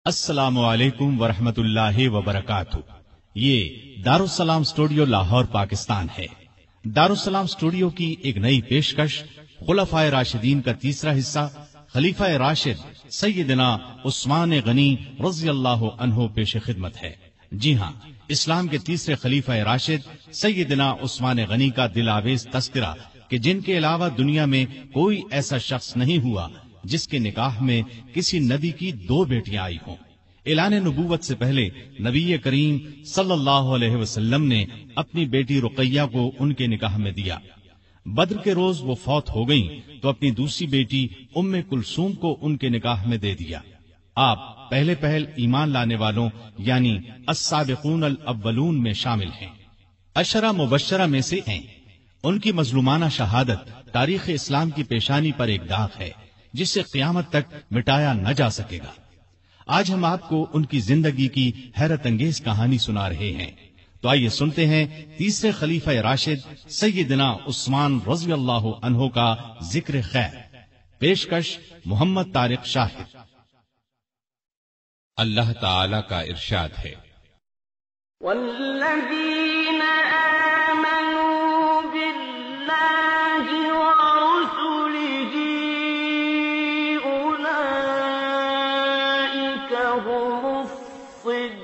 السلام علیکم ورحمۃ اللہ وبرکاتہ۔ یہ دارالسلام اسٹوڈیو لاہور پاکستان ہے۔ دارالسلام اسٹوڈیو کی ایک نئی پیشکش خلفائے راشدین کا تیسرا حصہ خلیفہ راشد سیدنا عثمان غنی رضی اللہ عنہ پیش خدمت ہے۔ جی ہاں، اسلام کے تیسرے خلیفہ راشد سیدنا عثمان غنی کا دل آویز تذکرہ کہ جن کے علاوہ دنیا میں کوئی ایسا شخص نہیں ہوا جس کے نکاح میں کسی نبی کی 2 بیٹیاں آئی ہوں۔ اعلان نبوت سے پہلے نبی کریم صلی اللہ علیہ وسلم نے اپنی بیٹی رقیہ کو ان کے نکاح میں دیا۔ بدر کے روز وہ فوت ہو گئیں تو اپنی دوسری بیٹی ام کلثوم کو ان کے نکاح میں دے دیا۔ آپ پہلے ایمان لانے والوں یعنی السابقون الاولون میں شامل ہیں، عشرہ مبشرہ میں سے ہیں۔ ان کی مظلومانہ شہادت تاریخ اسلام کی پیشانی پر ایک داغ ہے جسے قیامت تک مٹایا نہ جا سکے گا۔ آج ہم آپ کو ان کی زندگی کی حیرت انگیز کہانی سنا رہے ہیں، تو آئیے سنتے ہیں تیسرے خلیفہ راشد سیدنا عثمان رضی اللہ عنہ کا ذکر خیر۔ پیشکش محمد طارق شاہد۔ اللہ تعالی کا ارشاد ہے، والذین آمنوا باللہ ورسلہ اولئک هم الصدیقون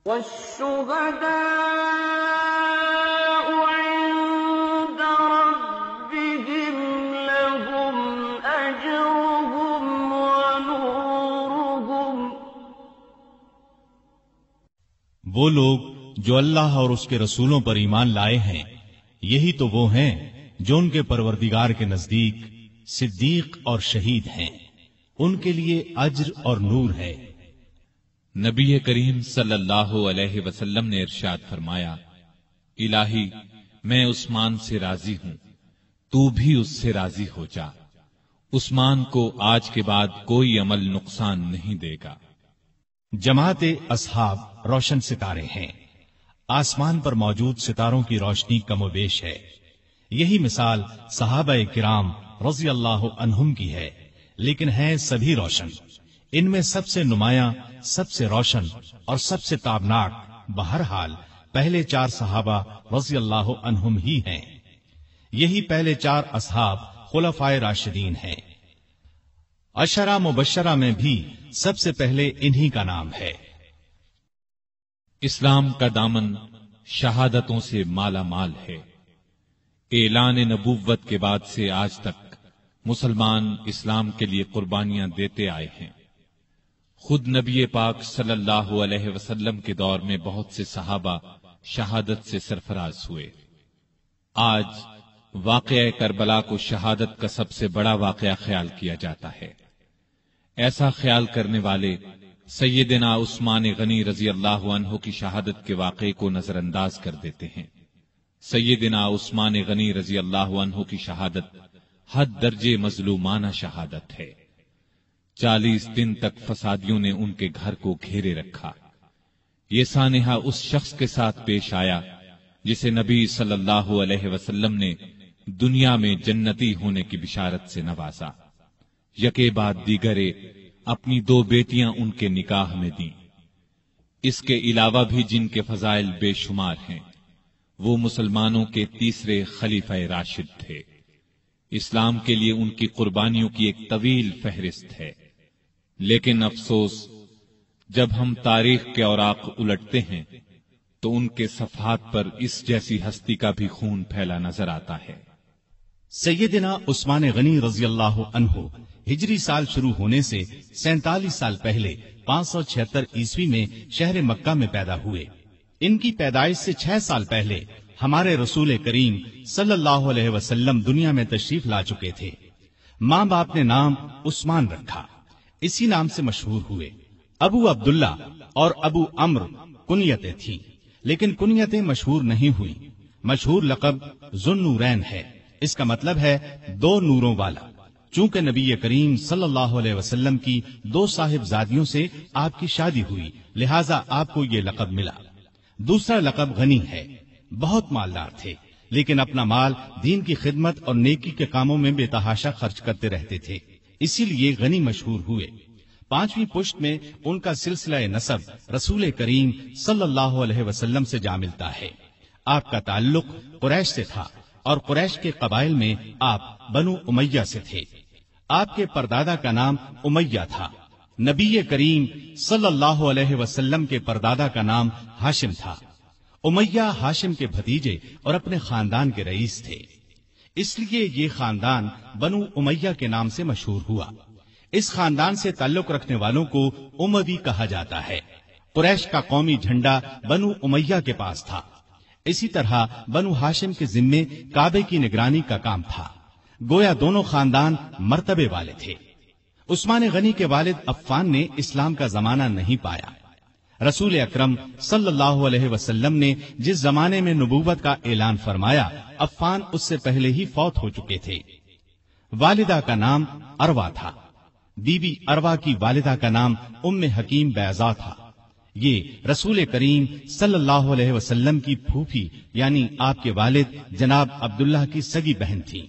والشہداء عند ربهم لهم أجرهم ونورهم۔ وہ لوگ جو اللہ اور اس کے رسولوں پر ایمان لائے ہیں، یہی تو وہ ہیں جو ان کے پروردگار کے نزدیک صدیق اور شہید ہیں، ان کے لیے اجر اور نور ہے۔ نبی کریم صلی اللہ علیہ وسلم نے ارشاد فرمایا، الہی میں عثمان سے راضی ہوں، تو بھی اس سے راضی ہو جا۔ عثمان کو آج کے بعد کوئی عمل نقصان نہیں دے گا۔ جماعت اصحاب روشن ستارے ہیں، آسمان پر موجود ستاروں کی روشنی کم و بیش ہے۔ یہی مثال صحابہ کرام رضی اللہ عنہم کی ہے، لیکن ہیں سبھی روشن۔ ان میں سب سے نمایاں، سب سے روشن اور سب سے تابناک بہرحال پہلے 4 صحابہ رضی اللہ عنہم ہی ہیں۔ یہی پہلے 4 اصحاب خلفائے راشدین ہیں۔ عشرہ مبشرہ میں بھی سب سے پہلے انہی کا نام ہے۔ اسلام کا دامن شہادتوں سے مالا مال ہے۔ اعلان نبوت کے بعد سے آج تک مسلمان اسلام کے لیے قربانیاں دیتے آئے ہیں۔ خود نبی پاک صلی اللہ علیہ وسلم کے دور میں بہت سے صحابہ شہادت سے سرفراز ہوئے۔ آج واقعہ کربلا کو شہادت کا سب سے بڑا واقعہ خیال کیا جاتا ہے۔ ایسا خیال کرنے والے سیدنا عثمان غنی رضی اللہ عنہ کی شہادت کے واقعے کو نظر انداز کر دیتے ہیں۔ سیدنا عثمان غنی رضی اللہ عنہ کی شہادت حد درجے مظلومانہ شہادت ہے۔ 40 دن تک فسادیوں نے ان کے گھر کو گھیرے رکھا۔ یہ سانحہ اس شخص کے ساتھ پیش آیا جسے نبی صلی اللہ علیہ وسلم نے دنیا میں جنتی ہونے کی بشارت سے نوازا۔ یکے بعد دیگرے اپنی 2 بیٹیاں ان کے نکاح میں دیں۔ اس کے علاوہ بھی جن کے فضائل بے شمار ہیں، وہ مسلمانوں کے تیسرے خلیفہ راشد تھے۔ اسلام کے لیے ان کی قربانیوں کی ایک طویل فہرست ہے، لیکن افسوس جب ہم تاریخ کے اوراق الٹتے ہیں تو ان کے صفحات پر اس جیسی ہستی کا بھی خون پھیلا نظر آتا ہے۔ سیدنا عثمان غنی رضی اللہ عنہ ہجری سال شروع ہونے سے 47 سال پہلے 576 عیسوی میں شہر مکہ میں پیدا ہوئے۔ ان کی پیدائش سے 6 سال پہلے ہمارے رسول کریم صلی اللہ علیہ وسلم دنیا میں تشریف لا چکے تھے۔ ماں باپ نے نام عثمان رکھا، اسی نام سے مشہور ہوئے۔ ابو عبداللہ اور ابو عمرو کنیتیں تھیں، لیکن کنیتیں مشہور نہیں ہوئی۔ مشہور لقب ذوالنورین ہے، اس کا مطلب ہے 2 نوروں والا۔ چونکہ نبی کریم صلی اللہ علیہ وسلم کی 2 صاحبزادیوں سے آپ کی شادی ہوئی، لہذا آپ کو یہ لقب ملا۔ دوسرا لقب غنی ہے، بہت مالدار تھے، لیکن اپنا مال دین کی خدمت اور نیکی کے کاموں میں بے تحاشا خرچ کرتے رہتے تھے، اسی لیے غنی مشہور ہوئے۔ 5ویں پشت میں ان کا سلسلہ نسب رسول کریم صلی اللہ علیہ وسلم سے جا ملتا ہے۔ آپ کا تعلق قریش سے تھا اور قریش کے قبائل میں آپ بنو امیہ سے تھے۔ آپ کے پردادا کا نام امیہ تھا۔ نبی کریم صلی اللہ علیہ وسلم کے پردادا کا نام ہاشم تھا۔ امیہ ہاشم کے بھتیجے اور اپنے خاندان کے رئیس تھے، اس لیے یہ خاندان بنو امیہ کے نام سے مشہور ہوا۔ اس خاندان سے تعلق رکھنے والوں کو اموی کہا جاتا ہے۔ قریش کا قومی جھنڈا بنو امیہ کے پاس تھا۔ اسی طرح بنو ہاشم کے ذمے کعبے کی نگرانی کا کام تھا۔ گویا دونوں خاندان مرتبے والے تھے۔ عثمان غنی کے والد عفان نے اسلام کا زمانہ نہیں پایا۔ رسول اکرم صلی اللہ علیہ وسلم نے جس زمانے میں نبوت کا اعلان فرمایا، عفان اس سے پہلے ہی فوت ہو چکے تھے۔ والدہ کا نام اروا تھا۔ بی بی اروا کی والدہ کا نام ام حکیم بیضا تھا۔ یہ رسول کریم صلی اللہ علیہ وسلم کی پھوپھی یعنی آپ کے والد جناب عبداللہ کی سگی بہن تھی۔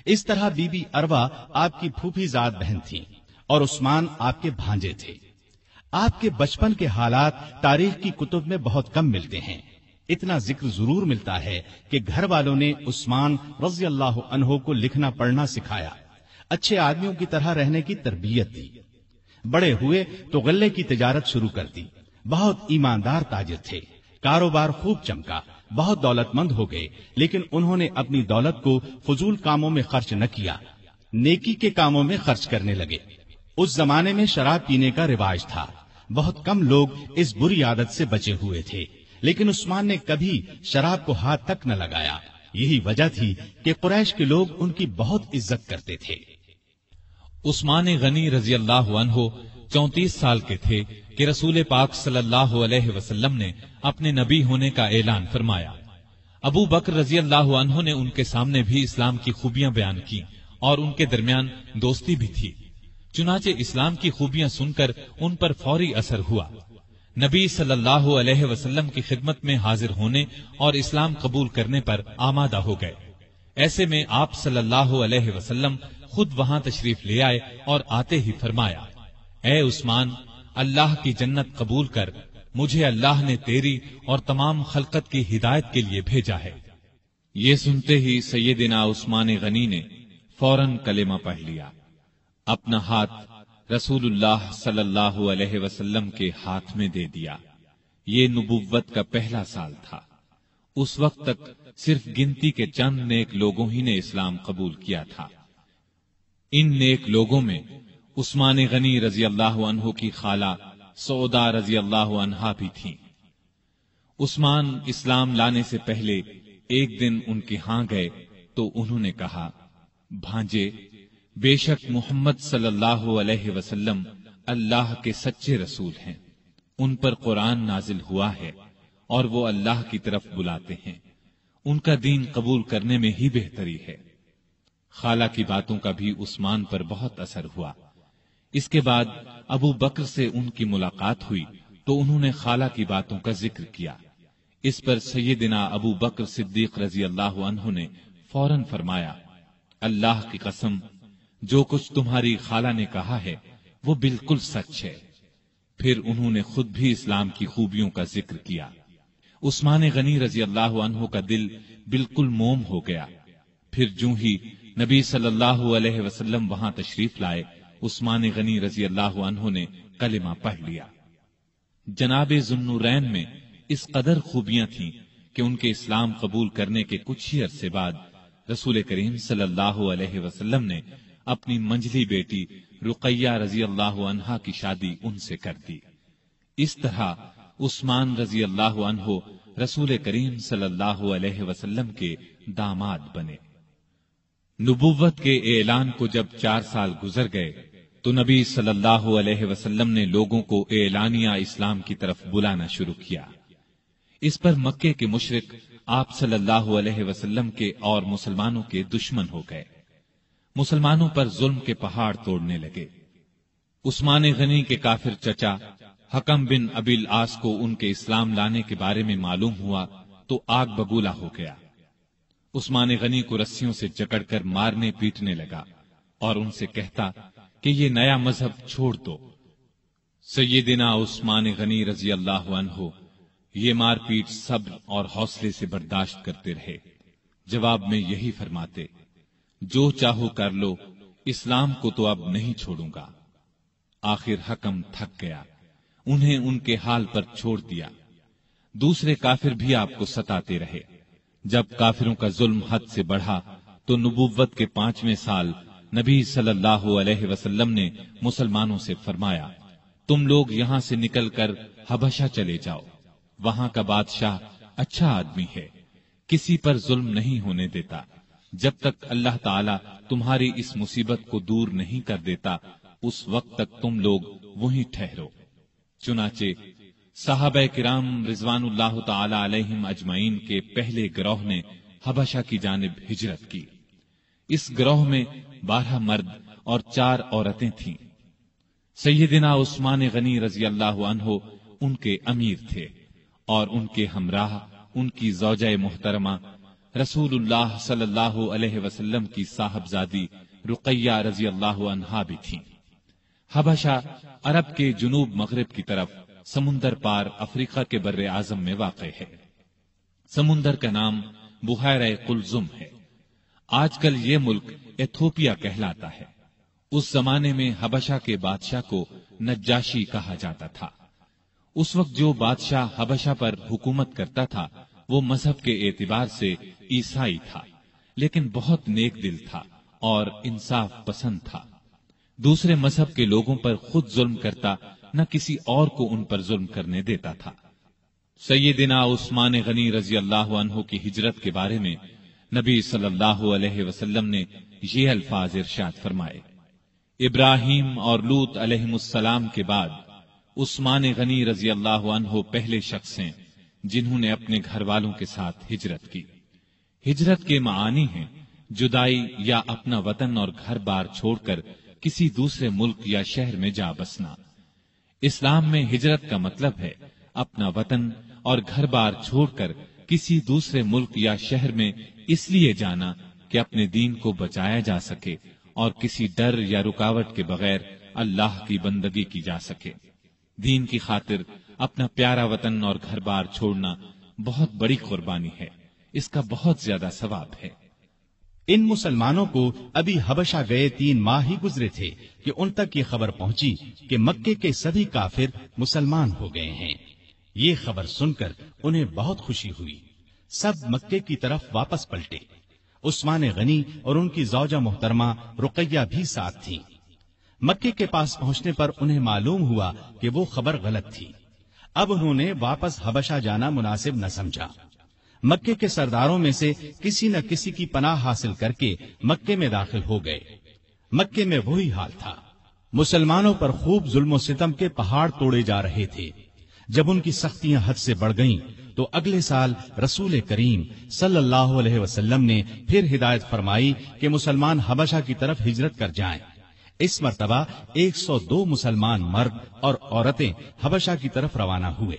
اس طرح بی بی اروا آپ کی پھوپھی زاد بہن تھی اور عثمان آپ کے بھانجے تھے۔ آپ کے بچپن کے حالات تاریخ کی کتب میں بہت کم ملتے ہیں۔ اتنا ذکر ضرور ملتا ہے کہ گھر والوں نے عثمان رضی اللہ عنہ کو لکھنا پڑھنا سکھایا، اچھے آدمیوں کی طرح رہنے کی تربیت دی۔ بڑے ہوئے تو غلے کی تجارت شروع کر دی۔ بہت ایماندار تاجر تھے، کاروبار خوب چمکا، بہت دولت مند ہو گئے، لیکن انہوں نے اپنی دولت کو فضول کاموں میں خرچ نہ کیا، نیکی کے کاموں میں خرچ کرنے لگے۔ اس زمانے میں شراب پینے کا رواج تھا، بہت کم لوگ اس بری عادت سے بچے ہوئے تھے، لیکن عثمان نے کبھی شراب کو ہاتھ تک نہ لگایا۔ یہی وجہ تھی کہ قریش کے لوگ ان کی بہت عزت کرتے تھے۔ عثمان غنی رضی اللہ عنہ 34 سال کے تھے کہ رسول پاک صلی اللہ علیہ وسلم نے اپنے نبی ہونے کا اعلان فرمایا۔ ابو بکر رضی اللہ عنہ نے ان کے سامنے بھی اسلام کی خوبیاں بیان کی اور ان کے درمیان دوستی بھی تھی۔ چنانچہ اسلام کی خوبیاں سن کر ان پر فوری اثر ہوا۔ نبی صلی اللہ علیہ وسلم کی خدمت میں حاضر ہونے اور اسلام قبول کرنے پر آمادہ ہو گئے۔ ایسے میں آپ صلی اللہ علیہ وسلم خود وہاں تشریف لے آئے اور آتے ہی فرمایا، اے عثمان، اللہ کی جنت قبول کر، مجھے اللہ نے تیری اور تمام خلقت کی ہدایت کے لیے بھیجا ہے۔ یہ سنتے ہی سیدنا عثمان غنی نے فوراً کلمہ پڑھ لیا، اپنا ہاتھ رسول اللہ صلی اللہ علیہ وسلم کے ہاتھ میں دے دیا۔ یہ نبوت کا پہلا سال تھا۔ اس وقت تک صرف گنتی کے چند نیک لوگوں ہی نے اسلام قبول کیا تھا۔ ان نیک لوگوں میں عثمان غنی رضی اللہ عنہ کی خالہ سعودہ رضی اللہ عنہا بھی تھیں۔ عثمان اسلام لانے سے پہلے ایک دن ان کے ہاں گئے تو انہوں نے کہا، بھانجے، بے شک محمد صلی اللہ علیہ وسلم اللہ کے سچے رسول ہیں، ان پر قرآن نازل ہوا ہے اور وہ اللہ کی طرف بلاتے ہیں، ان کا دین قبول کرنے میں ہی بہتری ہے۔ خالہ کی باتوں کا بھی عثمان پر بہت اثر ہوا۔ اس کے بعد ابو بکر سے ان کی ملاقات ہوئی تو انہوں نے خالہ کی باتوں کا ذکر کیا۔ اس پر سیدنا ابو بکر صدیق رضی اللہ عنہ نے فوراً فرمایا، اللہ کی قسم، جو کچھ تمہاری خالہ نے کہا ہے وہ بالکل سچ ہے۔ پھر انہوں نے خود بھی اسلام کی خوبیوں کا ذکر کیا۔ عثمان غنی رضی اللہ عنہ کا دل بالکل موم ہو گیا۔ پھر جوں ہی نبی صلی اللہ علیہ وسلم وہاں تشریف لائے، عثمان غنی رضی اللہ عنہ نے کلمہ پڑھ لیا۔ جناب ذوالنورین میں اس قدر خوبیاں تھیں کہ ان کے اسلام قبول کرنے کے کچھ ہی عرصے بعد رسول کریم صلی اللہ علیہ وسلم نے اپنی منجلی بیٹی رقیہ رضی اللہ عنہا کی شادی ان سے کر دی۔ اس طرح عثمان رضی اللہ عنہ رسول کریم صلی اللہ علیہ وسلم کے داماد بنے۔ نبوت کے اعلان کو جب 4 سال گزر گئے تو نبی صلی اللہ علیہ وسلم نے لوگوں کو اعلانیہ اسلام کی طرف بلانا شروع کیا۔ اس پر مکے کے مشرک آپ صلی اللہ علیہ وسلم کے اور مسلمانوں کے دشمن ہو گئے، مسلمانوں پر ظلم کے پہاڑ توڑنے لگے۔ عثمان غنی کے کافر چچا حکم بن ابی العاص کو ان کے اسلام لانے کے بارے میں معلوم ہوا تو آگ بگولا ہو گیا۔ عثمان غنی کو رسیوں سے جکڑ کر مارنے پیٹنے لگا اور ان سے کہتا کہ یہ نیا مذہب چھوڑ دو۔ سیدنا عثمان غنی رضی اللہ عنہ یہ مار پیٹ صبر اور حوصلے سے برداشت کرتے رہے، جواب میں یہی فرماتے، جو چاہو کر لو، اسلام کو تو اب نہیں چھوڑوں گا۔ آخر حکم تھک گیا، انہیں ان کے حال پر چھوڑ دیا۔ دوسرے کافر بھی آپ کو ستاتے رہے۔ جب کافروں کا ظلم حد سے بڑھا تو نبوت کے 5ویں سال نبی صلی اللہ علیہ وسلم نے مسلمانوں سے فرمایا، تم لوگ یہاں سے نکل کر حبشہ چلے جاؤ، وہاں کا بادشاہ اچھا آدمی ہے، کسی پر ظلم نہیں ہونے دیتا، جب تک اللہ تعالی تمہاری اس مصیبت کو دور نہیں کر دیتا اس وقت تک تم لوگ وہیں ٹھہرو۔ چنانچہ صحابہ کرام رضوان اللہ تعالی علیہم اجمعین کے پہلے گروہ نے حبشہ کی جانب ہجرت کی۔ اس گروہ میں 12 مرد اور 4 عورتیں تھیں۔ سیدنا عثمان غنی رضی اللہ عنہ ان کے امیر تھے اور ان کے ہمراہ ان کی زوجہ محترمہ رسول اللہ صلی اللہ علیہ وسلم کی صاحبزادی رقیہ رضی اللہ عنہا بھی تھیں۔ حبشہ عرب کے جنوب مغرب کی طرف سمندر پار افریقہ کے بر اعظم میں واقع ہے۔ سمندر کا نام بحیرہ قلزم ہے۔ آج کل یہ ملک ایتھوپیا کہلاتا ہے۔ اس زمانے میں حبشہ کے بادشاہ کو نجاشی کہا جاتا تھا۔ اس وقت جو بادشاہ حبشہ پر حکومت کرتا تھا وہ مذہب کے اعتبار سے عیسائی تھا، لیکن بہت نیک دل تھا اور انصاف پسند تھا۔ دوسرے مذہب کے لوگوں پر خود ظلم کرتا، نہ کسی اور کو ان پر ظلم کرنے دیتا تھا۔ سیدنا عثمان غنی رضی اللہ عنہ کی ہجرت کے بارے میں نبی صلی اللہ علیہ وسلم نے یہ الفاظ ارشاد فرمائے، ابراہیم اور لوط علیہ السلام کے بعد عثمان غنی رضی اللہ عنہ پہلے شخص ہیں جنہوں نے اپنے گھر والوں کے ساتھ ہجرت کی۔ ہجرت کے معانی ہیں جدائی یا اپنا وطن اور گھر بار چھوڑ کر کسی دوسرے ملک یا شہر میں جا بسنا۔ اسلام میں ہجرت کا مطلب ہے اپنا وطن اور گھر بار چھوڑ کر کسی دوسرے ملک یا شہر میں اس لیے جانا کہ اپنے دین کو بچایا جا سکے اور کسی ڈر یا رکاوٹ کے بغیر اللہ کی بندگی کی جا سکے۔ دین کی خاطر اپنا پیارا وطن اور گھر بار چھوڑنا بہت بڑی قربانی ہے، اس کا بہت زیادہ ثواب ہے۔ ان مسلمانوں کو ابھی حبشہ گئے 3 ماہ ہی گزرے تھے کہ ان تک یہ خبر پہنچی کہ مکے کے سبھی کافر مسلمان ہو گئے ہیں۔ یہ خبر سن کر انہیں بہت خوشی ہوئی، سب مکے کی طرف واپس پلٹے۔ عثمان غنی اور ان کی زوجہ محترمہ رقیہ بھی ساتھ تھیں۔ مکے کے پاس پہنچنے پر انہیں معلوم ہوا کہ وہ خبر غلط تھی۔ اب انہوں نے واپس حبشہ جانا مناسب نہ سمجھا۔ مکے کے سرداروں میں سے کسی نہ کسی کی پناہ حاصل کر کے مکے میں داخل ہو گئے۔ مکے میں وہی حال تھا، مسلمانوں پر خوب ظلم و ستم کے پہاڑ توڑے جا رہے تھے۔ جب ان کی سختیاں حد سے بڑھ گئیں تو اگلے سال رسول کریم صلی اللہ علیہ وسلم نے پھر ہدایت فرمائی کہ مسلمان حبشہ کی طرف ہجرت کر جائیں۔ اس مرتبہ 102 مسلمان مرد اور عورتیں حبشہ کی طرف روانہ ہوئے۔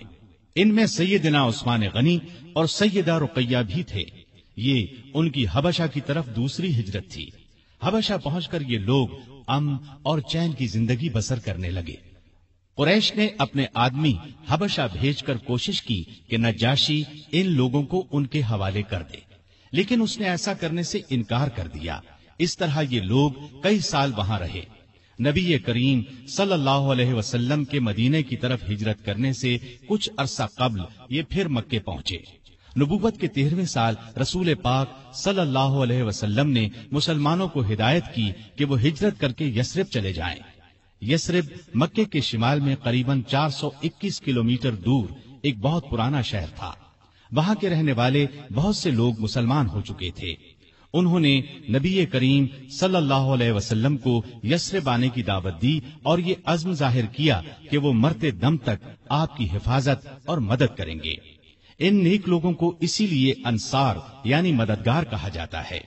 ان میں سیدنا عثمان غنی اور سیدہ رقیہ بھی تھے۔ یہ ان کی حبشہ کی طرف دوسری ہجرت تھی۔ حبشہ پہنچ کر یہ لوگ امن اور چین کی زندگی بسر کرنے لگے۔ قریش نے اپنے آدمی حبشہ بھیج کر کوشش کی کہ نجاشی ان لوگوں کو ان کے حوالے کر دے، لیکن اس نے ایسا کرنے سے انکار کر دیا۔ اس طرح یہ لوگ کئی سال وہاں رہے۔ نبی کریم صلی اللہ علیہ وسلم کے مدینے کی طرف ہجرت کرنے سے کچھ عرصہ قبل یہ پھر مکے پہنچے۔ نبوت کے 13ویں سال رسول پاک صلی اللہ علیہ وسلم نے مسلمانوں کو ہدایت کی کہ وہ ہجرت کر کے یثرب چلے جائیں۔ یثرب مکے کے شمال میں قریباً 421 کلومیٹر دور ایک بہت پرانا شہر تھا۔ وہاں کے رہنے والے بہت سے لوگ مسلمان ہو چکے تھے۔ انہوں نے نبی کریم صلی اللہ علیہ وسلم کو یثرب آنے کی دعوت دی اور یہ عزم ظاہر کیا کہ وہ مرتے دم تک آپ کی حفاظت اور مدد کریں گے۔ ان نیک لوگوں کو اسی لیے انصار یعنی مددگار کہا جاتا ہے۔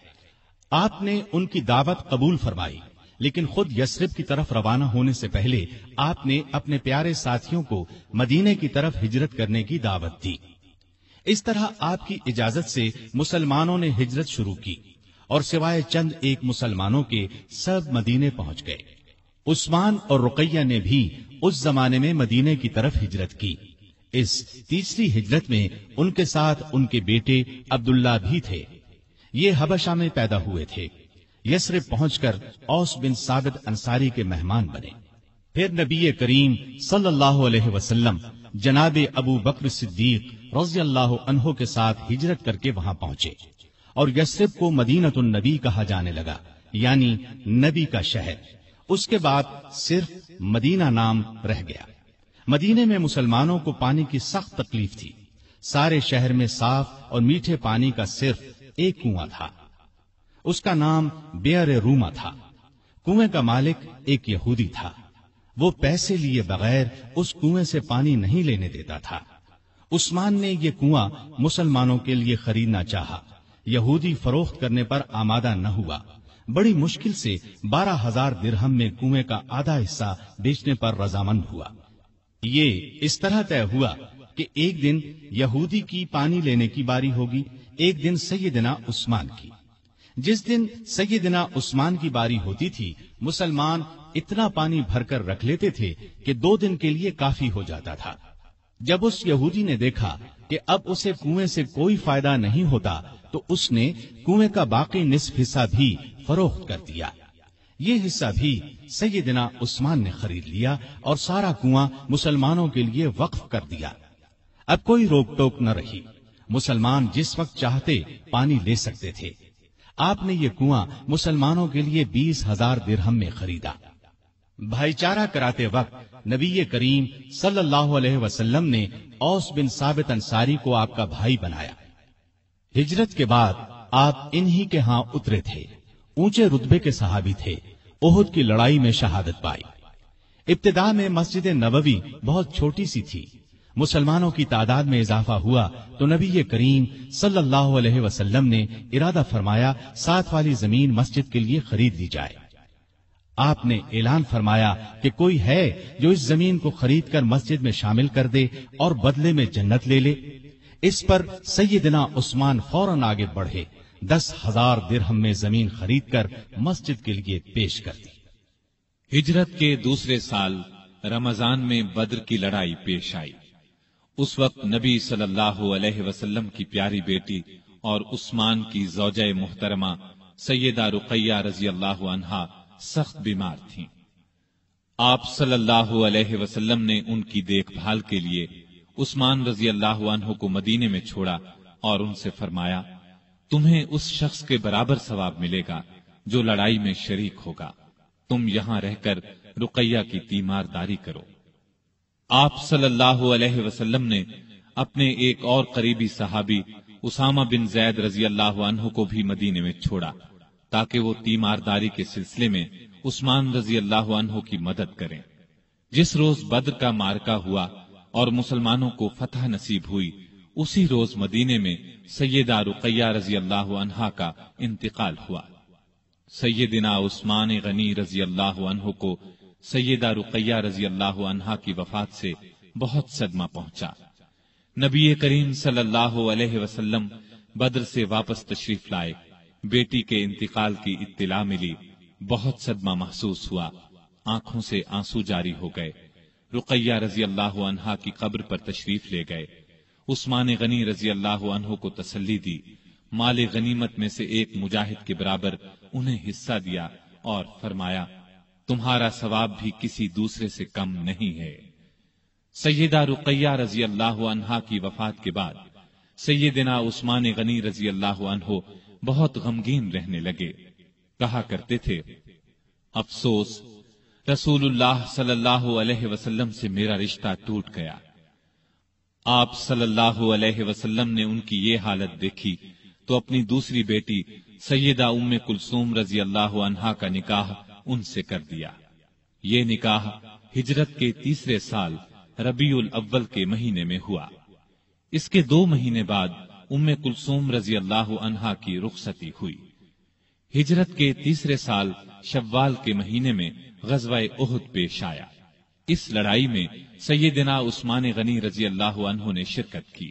آپ نے ان کی دعوت قبول فرمائی، لیکن خود یثرب کی طرف روانہ ہونے سے پہلے آپ نے اپنے پیارے ساتھیوں کو مدینے کی طرف ہجرت کرنے کی دعوت دی۔ اس طرح آپ کی اجازت سے مسلمانوں نے ہجرت شروع کی اور سوائے چند ایک مسلمانوں کے سب مدینے پہنچ گئے۔ عثمان اور رقیہ نے بھی اس زمانے میں مدینے کی طرف ہجرت کی۔ اس تیسری ہجرت میں ان کے ساتھ ان کے بیٹے عبداللہ بھی تھے۔ یہ حبشہ میں پیدا ہوئے تھے۔ یثرب پہنچ کر اوس بن ثابت انصاری کے مہمان بنے۔ پھر نبی کریم صلی اللہ علیہ وسلم جناب ابو بکر صدیق رضی اللہ عنہ کے ساتھ ہجرت کر کے وہاں پہنچے اور یثرب کو مدینۃ النبی کہا جانے لگا، یعنی نبی کا شہر۔ اس کے بعد صرف مدینہ نام رہ گیا۔ مدینے میں مسلمانوں کو پانی کی سخت تکلیف تھی۔ سارے شہر میں صاف اور میٹھے پانی کا صرف ایک کنواں تھا، اس کا نام بئر روما تھا۔ کنویں کا مالک ایک یہودی تھا۔ وہ پیسے لیے بغیر اس کنویں سے پانی نہیں لینے دیتا تھا۔ عثمان نے یہ کنواں مسلمانوں کے لیے خریدنا چاہا۔ یہودی فروخت کرنے پر آمادہ نہ ہوا۔ بڑی مشکل سے 12,000 درہم میں کنویں کا آدھا حصہ بیچنے پر رضامند ہوا۔ یہ اس طرح طے ہوا کہ ایک دن یہودی کی پانی لینے کی باری ہوگی، ایک دن سیدنا عثمان کی۔ جس دن سیدنا عثمان کی باری ہوتی تھی، مسلمان اتنا پانی بھر کر رکھ لیتے تھے کہ 2 دن کے لیے کافی ہو جاتا تھا۔ جب اس یہودی نے دیکھا کہ اب اسے کنویں سے کوئی فائدہ نہیں ہوتا تو اس نے کنویں کا باقی نصف حصہ بھی فروخت کر دیا۔ یہ حصہ بھی سیدنا عثمان نے خرید لیا اور سارا کنواں مسلمانوں کے لیے وقف کر دیا۔ اب کوئی روک ٹوک نہ رہی، مسلمان جس وقت چاہتے پانی لے سکتے تھے۔ آپ نے یہ کنواں مسلمانوں کے لیے 20,000 درہم میں خریدا۔ بھائی چارہ کراتے وقت نبی کریم صلی اللہ علیہ وسلم نے اوس بن ثابت انصاری کو آپ کا بھائی بنایا۔ ہجرت کے بعد آپ انہی کے ہاں اترے تھے۔ اونچے رتبے کے صحابی تھے۔ احد کی لڑائی میں شہادت پائی۔ ابتدا میں مسجد نبوی بہت چھوٹی سی تھی۔ مسلمانوں کی تعداد میں اضافہ ہوا تو نبی کریم صلی اللہ علیہ وسلم نے ارادہ فرمایا 7 والی زمین مسجد کے لیے خرید لی جائے۔ آپ نے اعلان فرمایا کہ کوئی ہے جو اس زمین کو خرید کر مسجد میں شامل کر دے اور بدلے میں جنت لے لے۔ اس پر سیدنا عثمان فوراً آگے بڑھے، 10,000 درہم میں زمین خرید کر مسجد کے لیے پیش کر دی۔ ہجرت کے دوسرے سال رمضان میں بدر کی لڑائی پیش آئی۔ اس وقت نبی صلی اللہ علیہ وسلم کی پیاری بیٹی اور عثمان کی زوجہ محترمہ سیدہ رقیہ رضی اللہ عنہا سخت بیمار تھیں۔ آپ صلی اللہ علیہ وسلم نے ان کی دیکھ بھال کے لیے عثمان رضی اللہ عنہ کو مدینے میں چھوڑا اور ان سے فرمایا، تمہیں اس شخص کے برابر ثواب ملے گا جو لڑائی میں شریک ہوگا۔ تم یہاں رہ کر رقیہ کی تیمارداری کرو۔ آپ صلی اللہ علیہ وسلم نے اپنے ایک اور قریبی صحابی اسامہ بن زید رضی اللہ عنہ کو بھی مدینے میں چھوڑا تاکہ وہ تیمارداری کے سلسلے میں عثمان رضی اللہ عنہ کی مدد کریں۔ جس روز بدر کا معرکہ ہوا اور مسلمانوں کو فتح نصیب ہوئی، اسی روز مدینے میں سیدہ رقیہ رضی اللہ عنہا کا انتقال ہوا۔ سیدنا عثمان غنی رضی اللہ عنہ کو سیدہ رقیہ رضی اللہ عنہا کی وفات سے بہت صدمہ پہنچا۔ نبی کریم صلی اللہ علیہ وسلم بدر سے واپس تشریف لائے۔ بیٹی کے انتقال کی اطلاع ملی، بہت صدمہ محسوس ہوا، آنکھوں سے آنسو جاری ہو گئے۔ رقیہ رضی اللہ عنہا کی قبر پر تشریف لے گئے۔ عثمان غنی رضی اللہ عنہ کو تسلی دی، مال غنیمت میں سے ایک مجاہد کے برابر انہیں حصہ دیا اور فرمایا، تمہارا ثواب بھی کسی دوسرے سے کم نہیں ہے۔ سیدہ رقیہ رضی اللہ عنہا کی وفات کے بعد سیدنا عثمان غنی رضی اللہ عنہ بہت غمگین رہنے لگے۔ کہا کرتے تھے، افسوس، رسول اللہ صلی اللہ علیہ وسلم سے میرا رشتہ ٹوٹ گیا۔ آپ صلی اللہ علیہ وسلم نے ان کی یہ حالت دیکھی تو اپنی دوسری بیٹی سیدہ ام کلثوم رضی اللہ عنہا کا نکاح ان سے کر دیا۔ یہ نکاح ہجرت کے تیسرے سال ربیع الاول کے مہینے میں ہوا۔ اس کے 2 مہینے بعد ام کلثوم رضی اللہ عنہا کی رخصتی ہوئی۔ ہجرت کے تیسرے سال شوال کے مہینے میں غزوہ احد پیش آیا۔ اس لڑائی میں سیدنا عثمان غنی رضی اللہ عنہ نے شرکت کی۔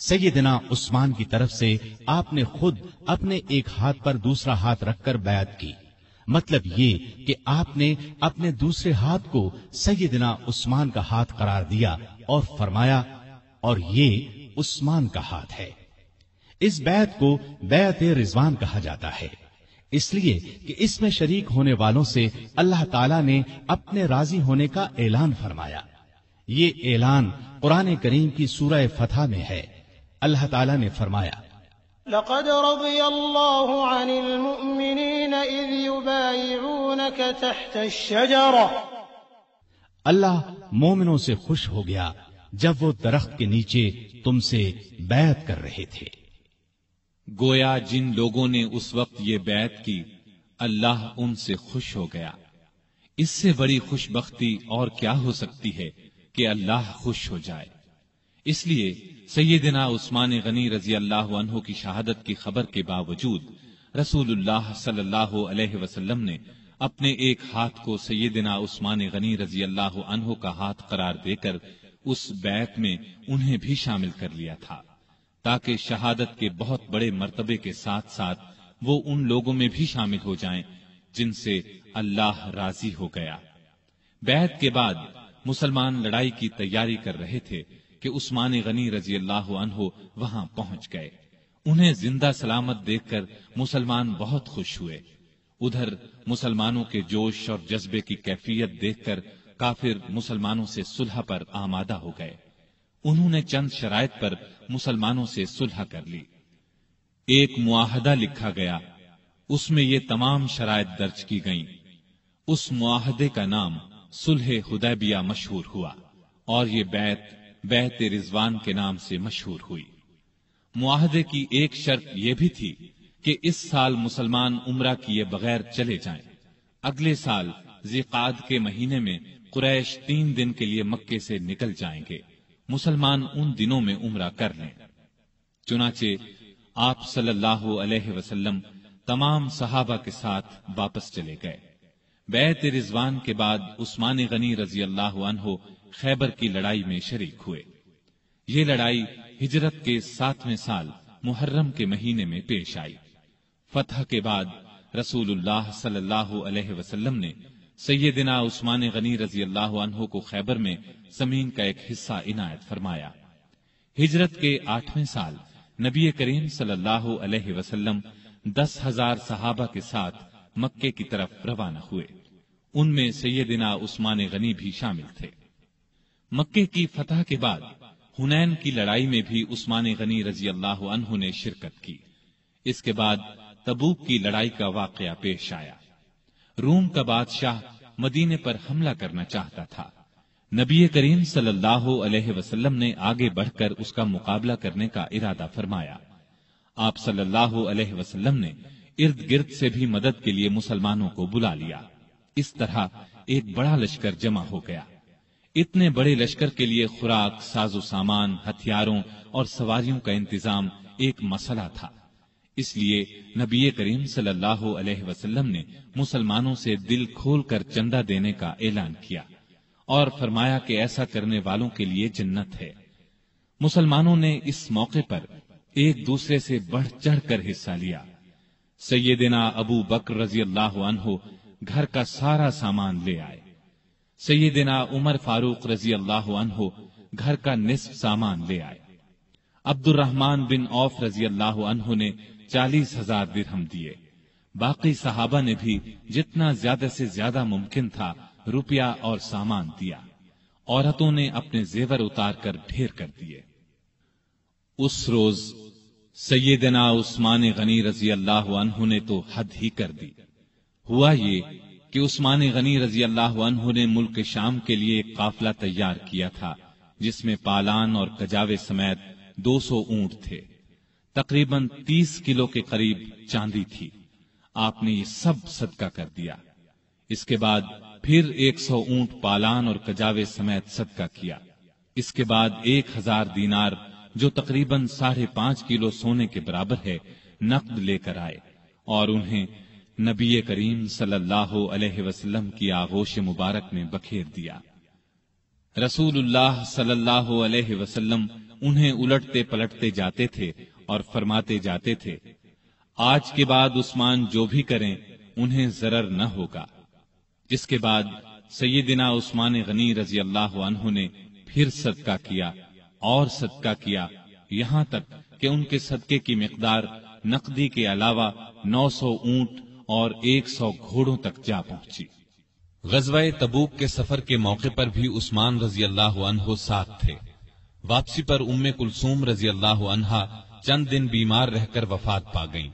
سیدنا عثمان کی طرف سے آپ نے خود اپنے ایک ہاتھ پر دوسرا ہاتھ رکھ کر بیعت کی، مطلب یہ کہ آپ نے اپنے دوسرے ہاتھ کو سیدنا عثمان کا ہاتھ قرار دیا اور فرمایا، اور یہ عثمان کا ہاتھ ہے۔ اس بیعت کو بیعت رضوان کہا جاتا ہے، اس لیے کہ اس میں شریک ہونے والوں سے اللہ تعالیٰ نے اپنے راضی ہونے کا اعلان فرمایا۔ یہ اعلان قرآن کریم کی سورہ فتح میں ہے۔ اللہ تعالیٰ نے فرمایا، لقد رضي الله عن المؤمنين إذ يبايعونك تحت الشجرة۔ اللہ مومنوں سے خوش ہو گیا جب وہ درخت کے نیچے تم سے بیعت کر رہے تھے۔ گویا جن لوگوں نے اس وقت یہ بیعت کی اللہ ان سے خوش ہو گیا۔ اس سے بڑی خوش بختی اور کیا ہو سکتی ہے کہ اللہ خوش ہو جائے۔ اس لیے سیدنا عثمان غنی رضی اللہ عنہ کی شہادت کی خبر کے باوجود رسول اللہ صلی اللہ علیہ وسلم نے اپنے ایک ہاتھ کو سیدنا عثمان غنی رضی اللہ عنہ کا ہاتھ قرار دے کر اس بیعت میں انہیں بھی شامل کر لیا تھا، تاکہ شہادت کے بہت بڑے مرتبے کے ساتھ ساتھ وہ ان لوگوں میں بھی شامل ہو جائیں جن سے اللہ راضی ہو گیا۔ بیعت کے بعد مسلمان لڑائی کی تیاری کر رہے تھے کہ عثمان غنی رضی اللہ عنہ وہاں پہنچ گئے۔ انہیں زندہ سلامت دیکھ کر مسلمان بہت خوش ہوئے۔ ادھر مسلمانوں کے جوش اور جذبے کی کیفیت دیکھ کر کافر مسلمانوں سے صلح پر آمادہ ہو گئے۔ انہوں نے چند شرائط پر مسلمانوں سے صلح کر لی۔ ایک معاہدہ لکھا گیا، اس میں یہ تمام شرائط درج کی گئیں۔ اس معاہدے کا نام صلح حدیبیہ مشہور ہوا اور یہ بیعت رضوان کے نام سے مشہور ہوئی۔ معاہدے کی ایک شرط یہ بھی تھی کہ اس سال مسلمان عمرہ کیے بغیر چلے جائیں۔ اگلے سال ذی-قعدہ کے مہینے میں قریش 3 دن کے لیے مکے سے نکل جائیں گے، مسلمان ان دنوں میں عمرہ کر لیں۔ چنانچہ آپ صلی اللہ علیہ وسلم تمام صحابہ کے ساتھ واپس چلے گئے۔ بیعت رضوان کے بعد عثمان غنی رضی اللہ عنہ خیبر کی لڑائی میں شریک ہوئے۔ یہ لڑائی ہجرت کے 7ویں سال محرم کے مہینے میں پیش آئی۔ فتح کے بعد رسول اللہ صلی اللہ علیہ وسلم نے سیدنا عثمان غنی رضی اللہ عنہ کو خیبر میں زمین کا ایک حصہ عنایت فرمایا۔ ہجرت کے 8ویں سال نبی کریم صلی اللہ علیہ وسلم 10,000 صحابہ کے ساتھ مکے کی طرف روانہ ہوئے۔ ان میں سیدنا عثمان غنی بھی شامل تھے۔ مکے کی فتح کے بعد حنین کی لڑائی میں بھی عثمان غنی رضی اللہ عنہ نے شرکت کی۔ اس کے بعد تبوک کی لڑائی کا واقعہ پیش آیا۔ روم کا بادشاہ مدینے پر حملہ کرنا چاہتا تھا۔ نبی کریم صلی اللہ علیہ وسلم نے آگے بڑھ کر اس کا مقابلہ کرنے کا ارادہ فرمایا۔ آپ صلی اللہ علیہ وسلم نے ارد گرد سے بھی مدد کے لیے مسلمانوں کو بلا لیا۔ اس طرح ایک بڑا لشکر جمع ہو گیا۔ اتنے بڑے لشکر کے لیے خوراک، ساز و سامان، ہتھیاروں اور سواریوں کا انتظام ایک مسئلہ تھا۔ اس لیے نبی کریم صلی اللہ علیہ وسلم نے مسلمانوں سے دل کھول کر چندہ دینے کا اعلان کیا اور فرمایا کہ ایسا کرنے والوں کے لیے جنت ہے۔ مسلمانوں نے اس موقع پر ایک دوسرے سے بڑھ چڑھ کر حصہ لیا۔ سیدنا ابو بکر رضی اللہ عنہ گھر کا سارا سامان لے آئے۔ سیدنا عمر فاروق رضی اللہ عنہ گھر کا نصف سامان لے آئے۔ عبد الرحمن بن عوف رضی اللہ عنہ نے 40,000 درہم دیے۔ باقی صحابہ نے بھی جتنا زیادہ سے زیادہ ممکن تھا روپیہ اور سامان دیا۔ عورتوں نے اپنے زیور اتار کر ڈھیر کر دیے۔ اس روز سیدنا عثمان غنی رضی اللہ عنہ نے تو حد ہی کر دی۔ ہوا یہ کہ عثمان غنی رضی اللہ عنہ نے ملک شام کے لیے ایک قافلہ تیار کیا تھا جس میں پالان اور کجاوے سمیت 200 اونٹ تھے۔ تقریباً 30 کلو کے قریب چاندی تھی۔ آپ نے یہ سب صدقہ کر دیا۔ اس کے بعد پھر 100 اونٹ پالان اور کجاوے سمیت صدقہ کیا۔ اس کے بعد 1000 دینار جو تقریباً 5.5 کلو سونے کے برابر ہے نقد لے کر آئے اور انہیں نبی کریم صلی اللہ علیہ وسلم کی آغوش مبارک میں بکھیر دیا۔ رسول اللہ صلی اللہ علیہ وسلم انہیں الٹتے پلٹتے جاتے تھے اور فرماتے جاتے تھے، آج کے بعد عثمان جو بھی کریں انہیں ضرر نہ ہوگا۔ اس کے بعد سیدنا عثمان غنی رضی اللہ عنہ نے پھر صدقہ کیا اور صدقہ کیا، یہاں تک کہ ان کے صدقے کی مقدار نقدی کے علاوہ 900 اونٹ اور 100 گھوڑوں تک جا پہنچی۔ غزوہ تبوک کے سفر کے موقع پر بھی عثمان رضی اللہ عنہ ساتھ تھے۔ واپسی پر ام کلثوم رضی اللہ عنہا چند دن بیمار رہ کر وفات پا گئیں۔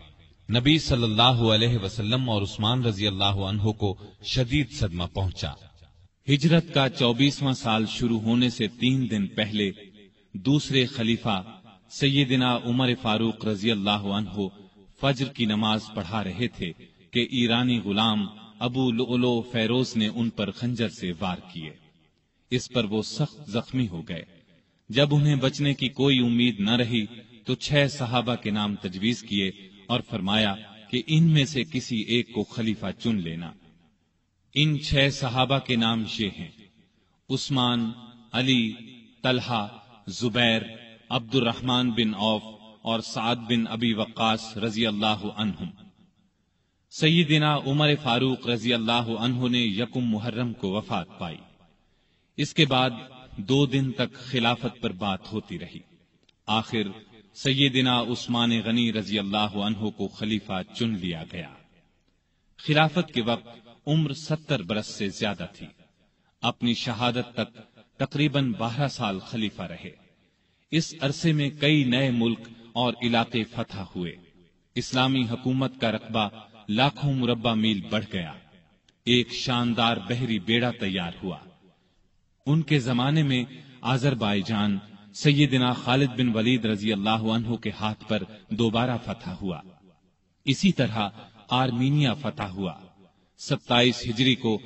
نبی صلی اللہ علیہ وسلم اور عثمان رضی اللہ عنہ کو شدید صدمہ پہنچا۔ ہجرت کا 24واں سال شروع ہونے سے 3 دن پہلے دوسرے خلیفہ سیدنا عمر فاروق رضی اللہ عنہ فجر کی نماز پڑھا رہے تھے کہ ایرانی غلام ابو لؤلؤ فیروز نے ان پر خنجر سے وار کیے۔ اس پر وہ سخت زخمی ہو گئے۔ جب انہیں بچنے کی کوئی امید نہ رہی تو 6 صحابہ کے نام تجویز کیے اور فرمایا کہ ان میں سے کسی ایک کو خلیفہ چن لینا۔ ان 6 صحابہ کے نام یہ ہیں: عثمان، علی، طلحہ، زبیر، عبد الرحمن بن عوف اور سعد بن ابی وقاص رضی اللہ عنہم۔ سیدنا عمر فاروق رضی اللہ عنہ نے 1 محرم کو وفات پائی۔ اس کے بعد 2 دن تک خلافت پر بات ہوتی رہی۔ آخر سیدنا عثمان غنی رضی اللہ عنہ کو خلیفہ چن لیا گیا۔ خلافت کے وقت عمر 70 برس سے زیادہ تھی۔ اپنی شہادت تک تقریباً 12 سال خلیفہ رہے۔ اس عرصے میں کئی نئے ملک اور علاقے فتح ہوئے۔ اسلامی حکومت کا رقبہ لاکھوں مربع میل بڑھ گیا۔ ایک شاندار بحری بیڑا تیار ہوا۔ ان کے زمانے میں آذربائیجان سیدنا خالد بن ولید رضی اللہ عنہ کے ہاتھ پر دوبارہ فتح ہوا۔ اسی طرح آرمینیا فتح ہوا۔ 27 ہجری کو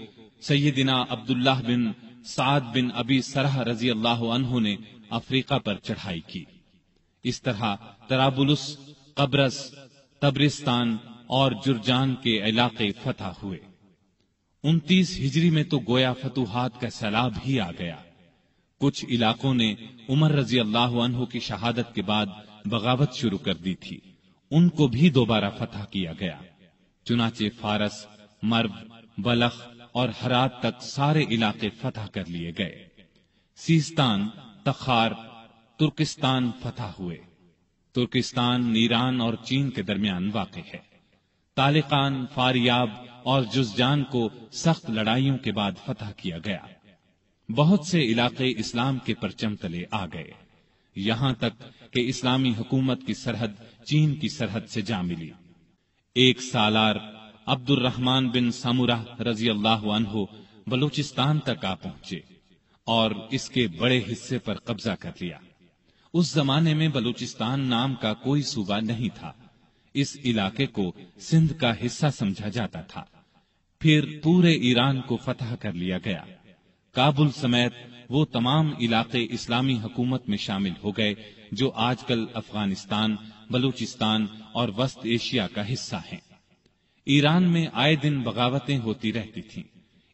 سیدنا عبداللہ بن سعد بن ابی سرح رضی اللہ عنہ نے افریقہ پر چڑھائی کی۔ اس طرح طرابلس، قبرص، تبرستان اور جرجان کے علاقے فتح ہوئے۔ 29 ہجری میں تو گویا فتوحات کا سیلاب ہی آ گیا۔ کچھ علاقوں نے عمر رضی اللہ عنہ کی شہادت کے بعد بغاوت شروع کر دی تھی، ان کو بھی دوبارہ فتح کیا گیا۔ چنانچہ فارس، مرو، بلخ اور ہرات تک سارے علاقے فتح کر لیے گئے۔ سیستان، تخار، ترکستان فتح ہوئے۔ ترکستان ایران اور چین کے درمیان واقع ہے۔ طالقان، فاریاب اور جزجان کو سخت لڑائیوں کے بعد فتح کیا گیا۔ بہت سے علاقے اسلام کے پرچم تلے آ گئے، یہاں تک کہ اسلامی حکومت کی سرحد چین کی سرحد سے جا ملی۔ ایک سالار عبد الرحمن بن سمرہ رضی اللہ عنہ بلوچستان تک آ پہنچے اور اس کے بڑے حصے پر قبضہ کر لیا۔ اس زمانے میں بلوچستان نام کا کوئی صوبہ نہیں تھا۔ اس علاقے کو سندھ کا حصہ سمجھا جاتا تھا۔ پھر پورے ایران کو فتح کر لیا گیا۔ کابل سمیت وہ تمام علاقے اسلامی حکومت میں شامل ہو گئے جو آج کل افغانستان، بلوچستان اور وسط ایشیا کا حصہ ہیں۔ ایران میں آئے دن بغاوتیں ہوتی رہتی تھیں۔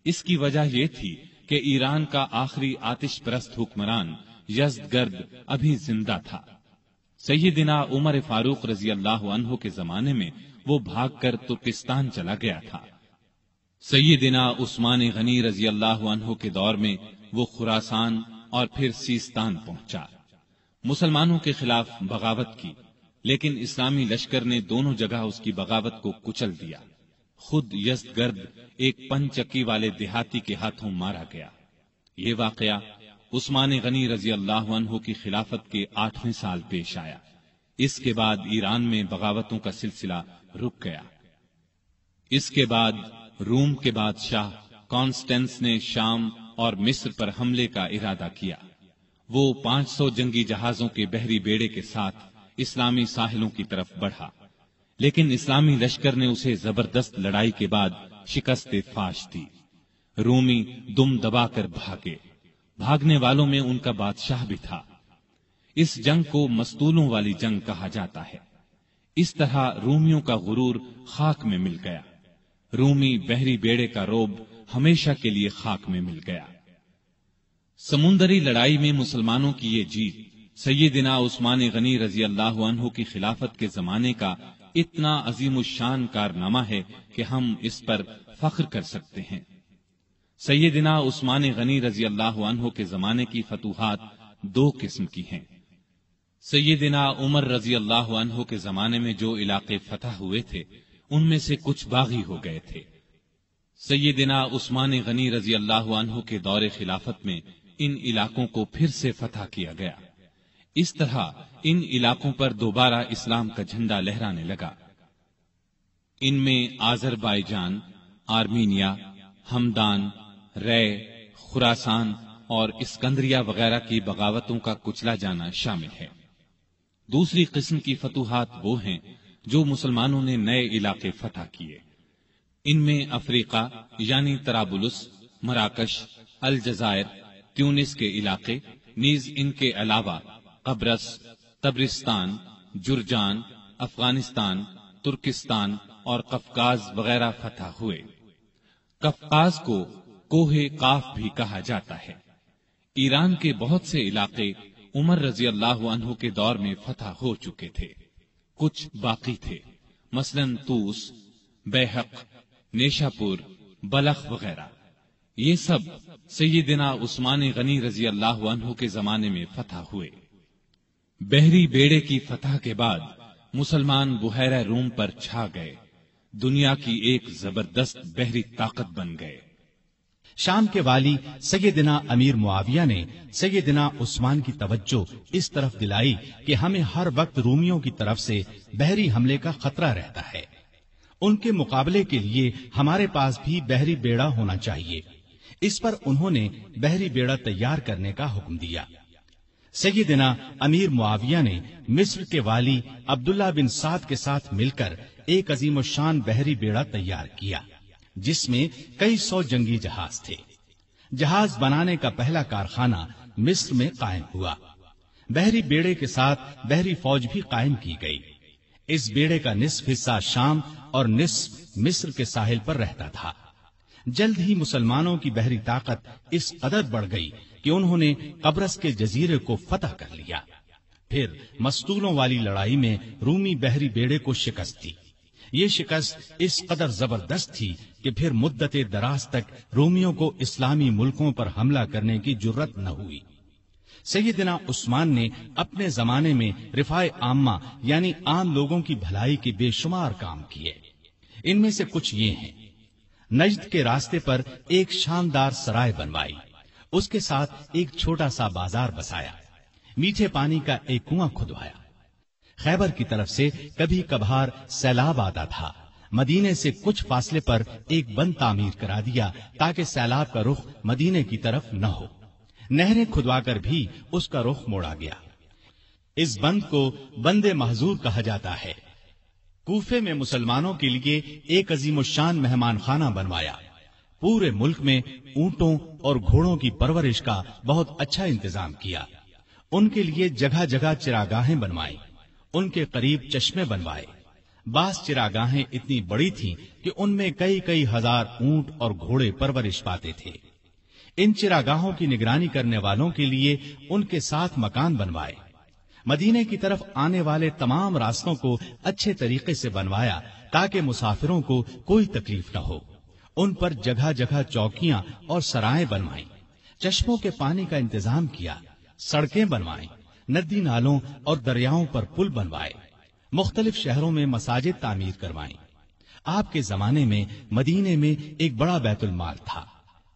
اس کی وجہ یہ تھی کہ ایران کا آخری آتش پرست حکمران یزدگرد ابھی زندہ تھا۔ سیدنا عمر فاروق رضی اللہ عنہ کے زمانے میں وہ بھاگ کر ترکستان چلا گیا تھا۔ سیدنا عثمان غنی رضی اللہ عنہ کے دور میں وہ خراسان اور پھر سیستان پہنچا۔ مسلمانوں کے خلاف بغاوت کی، لیکن اسلامی لشکر نے دونوں جگہ اس کی بغاوت کو کچل دیا۔ خود یزدگرد ایک پن چکی والے دیہاتی کے ہاتھوں مارا گیا۔ یہ واقعہ عثمان غنی رضی اللہ عنہ کی خلافت کے 8ویں سال پیش آیا۔ اس کے بعد ایران میں بغاوتوں کا سلسلہ رک گیا۔ اس کے بعد روم کے بادشاہ کانسٹینس نے شام اور مصر پر حملے کا ارادہ کیا۔ وہ 500 جنگی جہازوں کے بحری بیڑے کے ساتھ اسلامی ساحلوں کی طرف بڑھا، لیکن اسلامی لشکر نے اسے زبردست لڑائی کے بعد شکست فاش دی۔ رومی دم دبا کر بھاگے۔ بھاگنے والوں میں ان کا بادشاہ بھی تھا۔ اس جنگ کو مستولوں والی جنگ کہا جاتا ہے۔ اس طرح رومیوں کا غرور خاک میں مل گیا۔ رومی بحری بیڑے کا روب ہمیشہ کے لیے خاک میں مل گیا۔ سمندری لڑائی میں مسلمانوں کی یہ جیت سیدنا عثمان غنی رضی اللہ عنہ کی خلافت کے زمانے کا اتنا عظیم الشان کارنامہ ہے کہ ہم اس پر فخر کر سکتے ہیں۔ سیدنا عثمان غنی رضی اللہ عنہ کے زمانے کی فتوحات دو قسم کی ہیں۔ سیدنا عمر رضی اللہ عنہ کے زمانے میں جو علاقے فتح ہوئے تھے ان میں سے کچھ باغی ہو گئے تھے۔ سیدنا عثمان غنی رضی اللہ عنہ کے دور خلافت میں ان علاقوں کو پھر سے فتح کیا گیا۔ اس طرح ان علاقوں پر دوبارہ اسلام کا جھنڈا لہرانے لگا۔ ان میں آذربائیجان، آرمینیا، ہمدان، رے، خراسان اور اسکندریہ وغیرہ کی بغاوتوں کا کچلا جانا شامل ہے۔ دوسری قسم کی فتوحات وہ ہیں جو مسلمانوں نے نئے علاقے فتح کیے۔ ان میں افریقہ یعنی طرابلس، مراکش، الجزائر، تیونس کے علاقے، نیز ان کے علاوہ قبرص، طبرستان، جرجان، افغانستان، ترکستان اور قفقاز وغیرہ فتح ہوئے۔ قفقاز کو کوہ قاف بھی کہا جاتا ہے۔ ایران کے بہت سے علاقے عمر رضی اللہ عنہ کے دور میں فتح ہو چکے تھے، کچھ باقی تھے، مثلاً طوس، بیحق، نیشاپور، بلخ وغیرہ۔ یہ سب سیدنا عثمان غنی رضی اللہ عنہ کے زمانے میں فتح ہوئے۔ بحری بیڑے کی فتح کے بعد مسلمان بحیرہ روم پر چھا گئے، دنیا کی ایک زبردست بحری طاقت بن گئے۔ شام کے والی سیدنا امیر معاویہ نے سیدنا عثمان کی توجہ اس طرف دلائی کہ ہمیں ہر وقت رومیوں کی طرف سے بحری حملے کا خطرہ رہتا ہے، ان کے مقابلے کے لیے ہمارے پاس بھی بحری بیڑا ہونا چاہیے۔ اس پر انہوں نے بحری بیڑا تیار کرنے کا حکم دیا۔ سیدنا امیر معاویہ نے مصر کے والی عبداللہ بن سعد کے ساتھ مل کر ایک عظیم الشان بحری بیڑا تیار کیا، جس میں کئی سو جنگی جہاز تھے۔ جہاز بنانے کا پہلا کارخانہ مصر میں قائم ہوا۔ بحری بیڑے کے ساتھ بحری فوج بھی قائم کی گئی۔ اس بیڑے کا نصف حصہ شام اور نصف مصر کے ساحل پر رہتا تھا۔ جلد ہی مسلمانوں کی بحری طاقت اس قدر بڑھ گئی کہ انہوں نے قبرص کے جزیرے کو فتح کر لیا۔ پھر مستولوں والی لڑائی میں رومی بحری بیڑے کو شکست دی۔ یہ شکست اس قدر زبردست تھی کہ پھر مدت دراز تک رومیوں کو اسلامی ملکوں پر حملہ کرنے کی جرت نہ ہوئی۔ سیدنا عثمان نے اپنے زمانے میں رفاع عامہ یعنی عام لوگوں کی بھلائی کے بے شمار کام کیے۔ ان میں سے کچھ یہ ہیں: نجد کے راستے پر ایک شاندار سرائے بنوائی، اس کے ساتھ ایک چھوٹا سا بازار بسایا، میٹھے پانی کا ایک کنواں کھدوایا۔ خیبر کی طرف سے کبھی کبھار سیلاب آتا تھا، مدینے سے کچھ فاصلے پر ایک بند تعمیر کرا دیا تاکہ سیلاب کا رخ مدینے کی طرف نہ ہو۔ نہریں کھدوا کر بھی اس کا رخ موڑا گیا۔ اس بند کو بند محظور کہا جاتا ہے۔ کوفے میں مسلمانوں کے لیے ایک عظیم الشان مہمان خانہ بنوایا۔ پورے ملک میں اونٹوں اور گھوڑوں کی پرورش کا بہت اچھا انتظام کیا۔ ان کے لیے جگہ جگہ چراگاہیں بنوائیں، ان کے قریب چشمے بنوائے۔ بعض چراگاہیں اتنی بڑی تھیں کہ ان میں کئی کئی ہزار اونٹ اور گھوڑے پرورش پاتے تھے۔ ان چراگاہوں کی نگرانی کرنے والوں کے لیے ان کے ساتھ مکان بنوائے۔ مدینے کی طرف آنے والے تمام راستوں کو اچھے طریقے سے بنوایا تاکہ مسافروں کو کوئی تکلیف نہ ہو۔ ان پر جگہ جگہ چوکیاں اور سرائیں بنوائیں، چشموں کے پانی کا انتظام کیا، سڑکیں بنوائیں، ندی نالوں اور دریاؤں پر پل بنوائے، مختلف شہروں میں مساجد تعمیر کروائیں۔ آپ کے زمانے میں مدینے میں ایک بڑا بیت المال تھا۔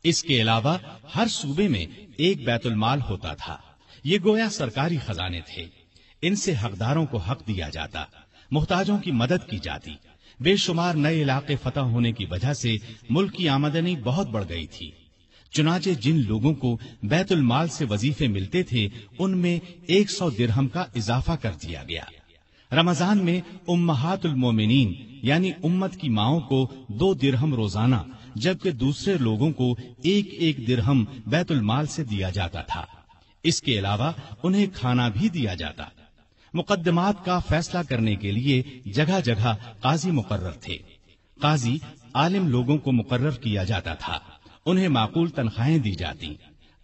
اس کے علاوہ ہر صوبے میں ایک بیت المال ہوتا تھا۔ یہ گویا سرکاری خزانے تھے۔ ان سے حقداروں کو حق دیا جاتا، محتاجوں کی مدد کی جاتی۔ بے شمار نئے علاقے فتح ہونے کی وجہ سے ملک کی آمدنی بہت بڑھ گئی تھی۔ چنانچہ جن لوگوں کو بیت المال سے وظیفے ملتے تھے ان میں 100 درہم کا اضافہ کر دیا گیا۔ رمضان میں امہات المومنین یعنی امت کی ماؤں کو 2 درہم روزانہ، جبکہ دوسرے لوگوں کو 1 درہم بیت المال سے دیا جاتا تھا۔ اس کے علاوہ انہیں کھانا بھی دیا جاتا۔ مقدمات کا فیصلہ کرنے کے لیے جگہ جگہ قاضی مقرر تھے۔ قاضی عالم لوگوں کو مقرر کیا جاتا تھا، انہیں معقول تنخواہیں دی جاتی۔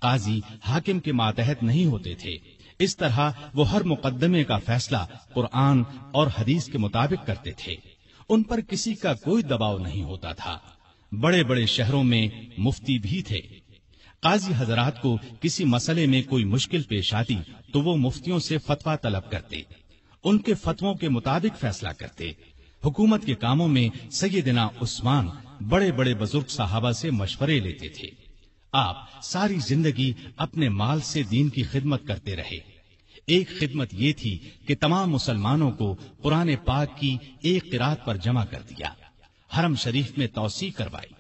قاضی حاکم کے ماتحت نہیں ہوتے تھے، اس طرح وہ ہر مقدمے کا فیصلہ قرآن اور حدیث کے مطابق کرتے تھے. ان پر کسی کا کوئی دباؤ نہیں ہوتا تھا. بڑے بڑے شہروں میں مفتی بھی تھے. قاضی حضرات کو کسی مسئلے میں کوئی مشکل پیش آتی تو وہ مفتیوں سے فتویٰ طلب کرتے، ان کے فتووں کے مطابق فیصلہ کرتے. حکومت کے کاموں میں سیدنا عثمان بڑے بڑے بزرگ صحابہ سے مشورے لیتے تھے. آپ ساری زندگی اپنے مال سے دین کی خدمت کرتے رہے. ایک خدمت یہ تھی کہ تمام مسلمانوں کو قرآن پاک کی ایک قرات پر جمع کر دیا، حرم شریف میں توسیع کروائی،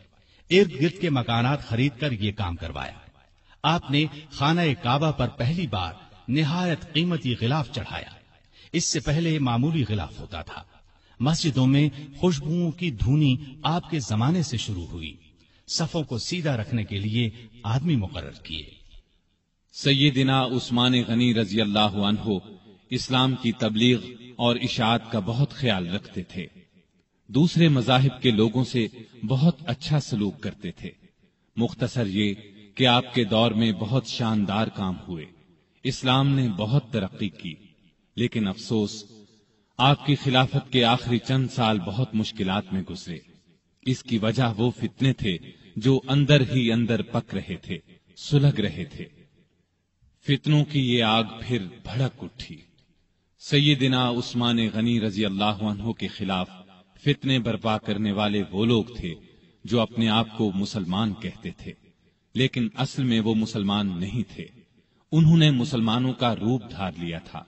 ارد گرد کے مکانات خرید کر یہ کام کروایا. آپ نے خانہ کعبہ پر پہلی بار نہایت قیمتی غلاف چڑھایا. اس سے پہلے معمولی غلاف ہوتا تھا. مسجدوں میں خوشبوؤں کی دھونی آپ کے زمانے سے شروع ہوئی. صفوں کو سیدھا رکھنے کے لیے آدمی مقرر کیے. سیدنا عثمان غنی رضی اللہ عنہ اسلام کی تبلیغ اور اشاعت کا بہت خیال رکھتے تھے. دوسرے مذاہب کے لوگوں سے بہت اچھا سلوک کرتے تھے. مختصر یہ کہ آپ کے دور میں بہت شاندار کام ہوئے. اسلام نے بہت ترقی کی، لیکن افسوس آپ کی خلافت کے آخری چند سال بہت مشکلات میں گزرے. اس کی وجہ وہ فتنے تھے جو اندر ہی اندر پک رہے تھے، سلگ رہے تھے. فتنوں کی یہ آگ پھر بھڑک اٹھی. سیدنا عثمان غنی رضی اللہ عنہ کے خلاف فتنے برپا کرنے والے وہ لوگ تھے جو اپنے آپ کو مسلمان کہتے تھے، لیکن اصل میں وہ مسلمان نہیں تھے. انہوں نے مسلمانوں کا روپ دھار لیا تھا،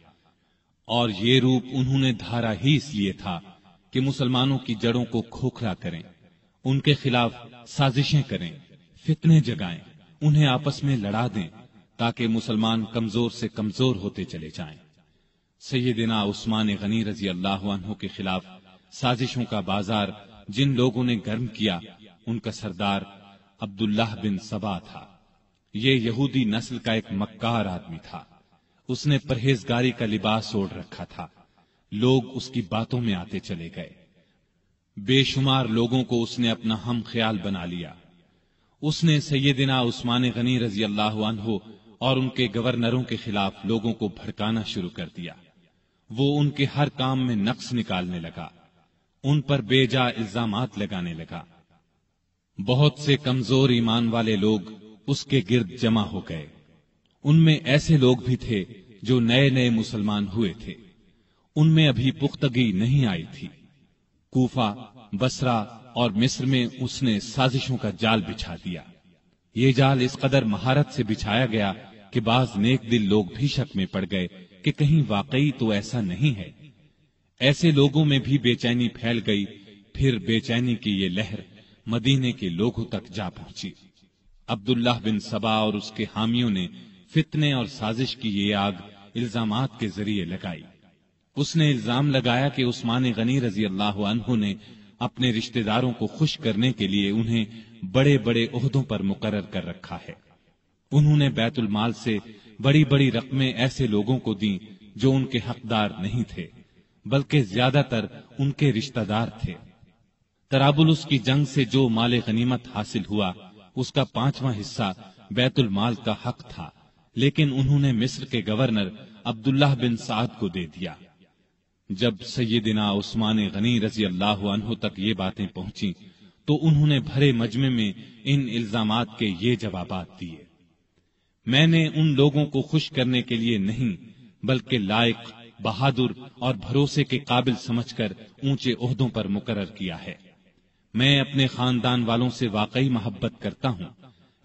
اور یہ روپ انہوں نے دھارا ہی اس لیے تھا کہ مسلمانوں کی جڑوں کو کھوکھلا کریں، ان کے خلاف سازشیں کریں، فتنے جگائیں، انہیں آپس میں لڑا دیں تاکہ مسلمان کمزور سے کمزور ہوتے چلے جائیں. سیدنا عثمان غنی رضی اللہ عنہ کے خلاف سازشوں کا بازار جن لوگوں نے گرم کیا، ان کا سردار عبداللہ بن سبا تھا. یہ یہودی نسل کا ایک مکار آدمی تھا. اس نے پرہیزگاری کا لباس اوڑھ رکھا تھا. لوگ اس کی باتوں میں آتے چلے گئے. بے شمار لوگوں کو اس نے اپنا ہم خیال بنا لیا. اس نے سیدنا عثمان غنی رضی اللہ عنہ اور ان کے گورنروں کے خلاف لوگوں کو بھڑکانا شروع کر دیا. وہ ان کے ہر کام میں نقص نکالنے لگا، ان پر بے جا الزامات لگانے لگا. بہت سے کمزور ایمان والے لوگ اس کے گرد جمع ہو گئے. ان میں ایسے لوگ بھی تھے جو نئے نئے مسلمان ہوئے تھے، ان میں ابھی پختگی نہیں آئی تھی. کوفہ، بصرہ اور مصر میں اس نے سازشوں کا جال بچھا دیا. یہ جال اس قدر مہارت سے بچھایا گیا کہ بعض نیک دل لوگ بھی شک میں پڑ گئے کہ کہیں واقعی تو ایسا نہیں ہے. ایسے لوگوں میں بھی بے چینی پھیل گئی. پھر بے چینی کی یہ لہر مدینے کے لوگوں تک جا پہنچی. عبداللہ بن سبا اور اس کے حامیوں نے فتنے اور سازش کی یہ آگ الزامات کے ذریعے لگائی. اس نے الزام لگایا کہ عثمان غنی رضی اللہ عنہ نے اپنے رشتہ داروں کو خوش کرنے کے لیے انہیں بڑے بڑے عہدوں پر مقرر کر رکھا ہے. انہوں نے بیت المال سے بڑی بڑی رقمیں ایسے لوگوں کو دیں جو ان کے حقدار نہیں تھے، بلکہ زیادہ تر ان کے رشتہ دار تھے. طرابلس کی جنگ سے جو مال غنیمت حاصل ہوا اس کا 5واں حصہ بیت المال کا حق تھا، لیکن انہوں نے مصر کے گورنر عبداللہ بن سعد کو دے دیا. جب سیدنا عثمان غنی رضی اللہ عنہ تک یہ باتیں پہنچیں تو انہوں نے بھرے مجمع میں ان الزامات کے یہ جوابات دیے. میں نے ان لوگوں کو خوش کرنے کے لیے نہیں بلکہ لائق، بہادر اور بھروسے کے قابل سمجھ کر اونچے عہدوں پر مقرر کیا ہے. میں اپنے خاندان والوں سے واقعی محبت کرتا ہوں،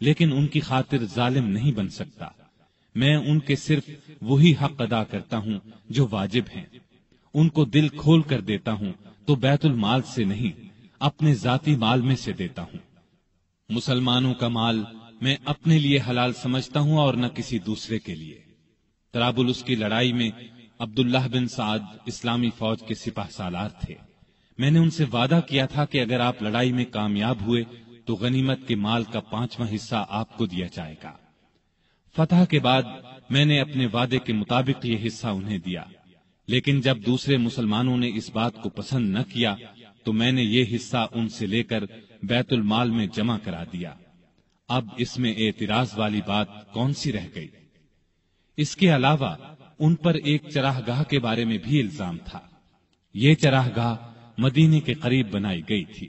لیکن ان کی خاطر ظالم نہیں بن سکتا. میں ان کے صرف وہی حق ادا کرتا ہوں جو واجب ہیں. ان کو دل کھول کر دیتا ہوں تو بیت المال سے نہیں، اپنے ذاتی مال میں سے دیتا ہوں. مسلمانوں کا مال میں اپنے لیے حلال سمجھتا ہوں اور نہ کسی دوسرے کے لیے. طرابلس کی لڑائی میں عبداللہ بن سعد اسلامی فوج کے سپاہ سالار تھے. میں نے ان سے وعدہ کیا تھا کہ اگر آپ لڑائی میں کامیاب ہوئے تو غنیمت کے مال کا 5واں حصہ آپ کو دیا جائے گا. فتح کے بعد میں نے اپنے وعدے کے مطابق یہ حصہ انہیں دیا، لیکن جب دوسرے مسلمانوں نے اس بات کو پسند نہ کیا تو میں نے یہ حصہ ان سے لے کر بیت المال میں جمع کرا دیا. اب اس میں اعتراض والی بات کون سی رہ گئی؟ اس کے علاوہ ان پر ایک چراہ گاہ کے بارے میں بھی الزام تھا۔ یہ چراہ گاہ مدینے کے قریب بنائی گئی تھی۔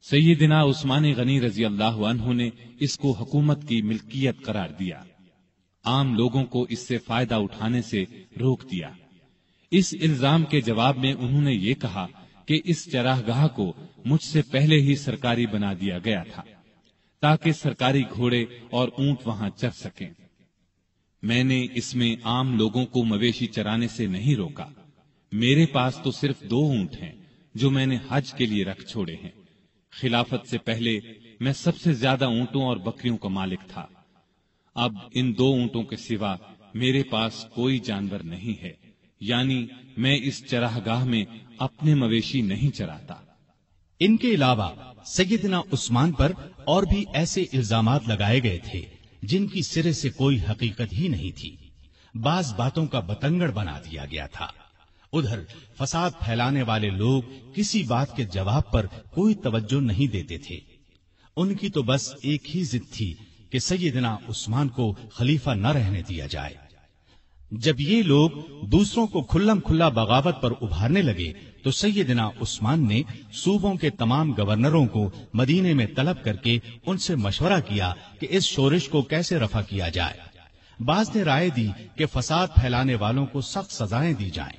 سیدنا عثمان غنی رضی اللہ عنہ نے اس کو حکومت کی ملکیت قرار دیا، عام لوگوں کو اس سے فائدہ اٹھانے سے روک دیا۔ اس الزام کے جواب میں انہوں نے یہ کہا کہ اس چراہ گاہ کو مجھ سے پہلے ہی سرکاری بنا دیا گیا تھا تاکہ سرکاری گھوڑے اور اونٹ وہاں چر سکیں۔ میں نے اس میں عام لوگوں کو مویشی چرانے سے نہیں روکا۔ میرے پاس تو صرف 2 اونٹ ہیں جو میں نے حج کے لیے رکھ چھوڑے ہیں۔ خلافت سے پہلے میں سب سے زیادہ اونٹوں اور بکریوں کا مالک تھا۔ اب ان 2 اونٹوں کے سوا میرے پاس کوئی جانور نہیں ہے، یعنی میں اس چراہ گاہ میں اپنے مویشی نہیں چراتا۔ ان کے علاوہ سیدنا عثمان پر اور بھی ایسے الزامات لگائے گئے تھے جن کی سرے سے کوئی حقیقت ہی نہیں تھی۔ بعض باتوں کا بتنگڑ بنا دیا گیا تھا۔ ادھر فساد پھیلانے والے لوگ کسی بات کے جواب پر کوئی توجہ نہیں دیتے تھے۔ ان کی تو بس ایک ہی ضد تھی کہ سیدنا عثمان کو خلیفہ نہ رہنے دیا جائے۔ جب یہ لوگ دوسروں کو کھلم کھلا بغاوت پر ابھارنے لگے تو سیدنا عثمان نے صوبوں کے تمام گورنروں کو مدینے میں طلب کر کے ان سے مشورہ کیا کہ اس شورش کو کیسے رفع کیا جائے۔ بعض نے رائے دی کہ فساد پھیلانے والوں کو سخت سزائیں دی جائیں،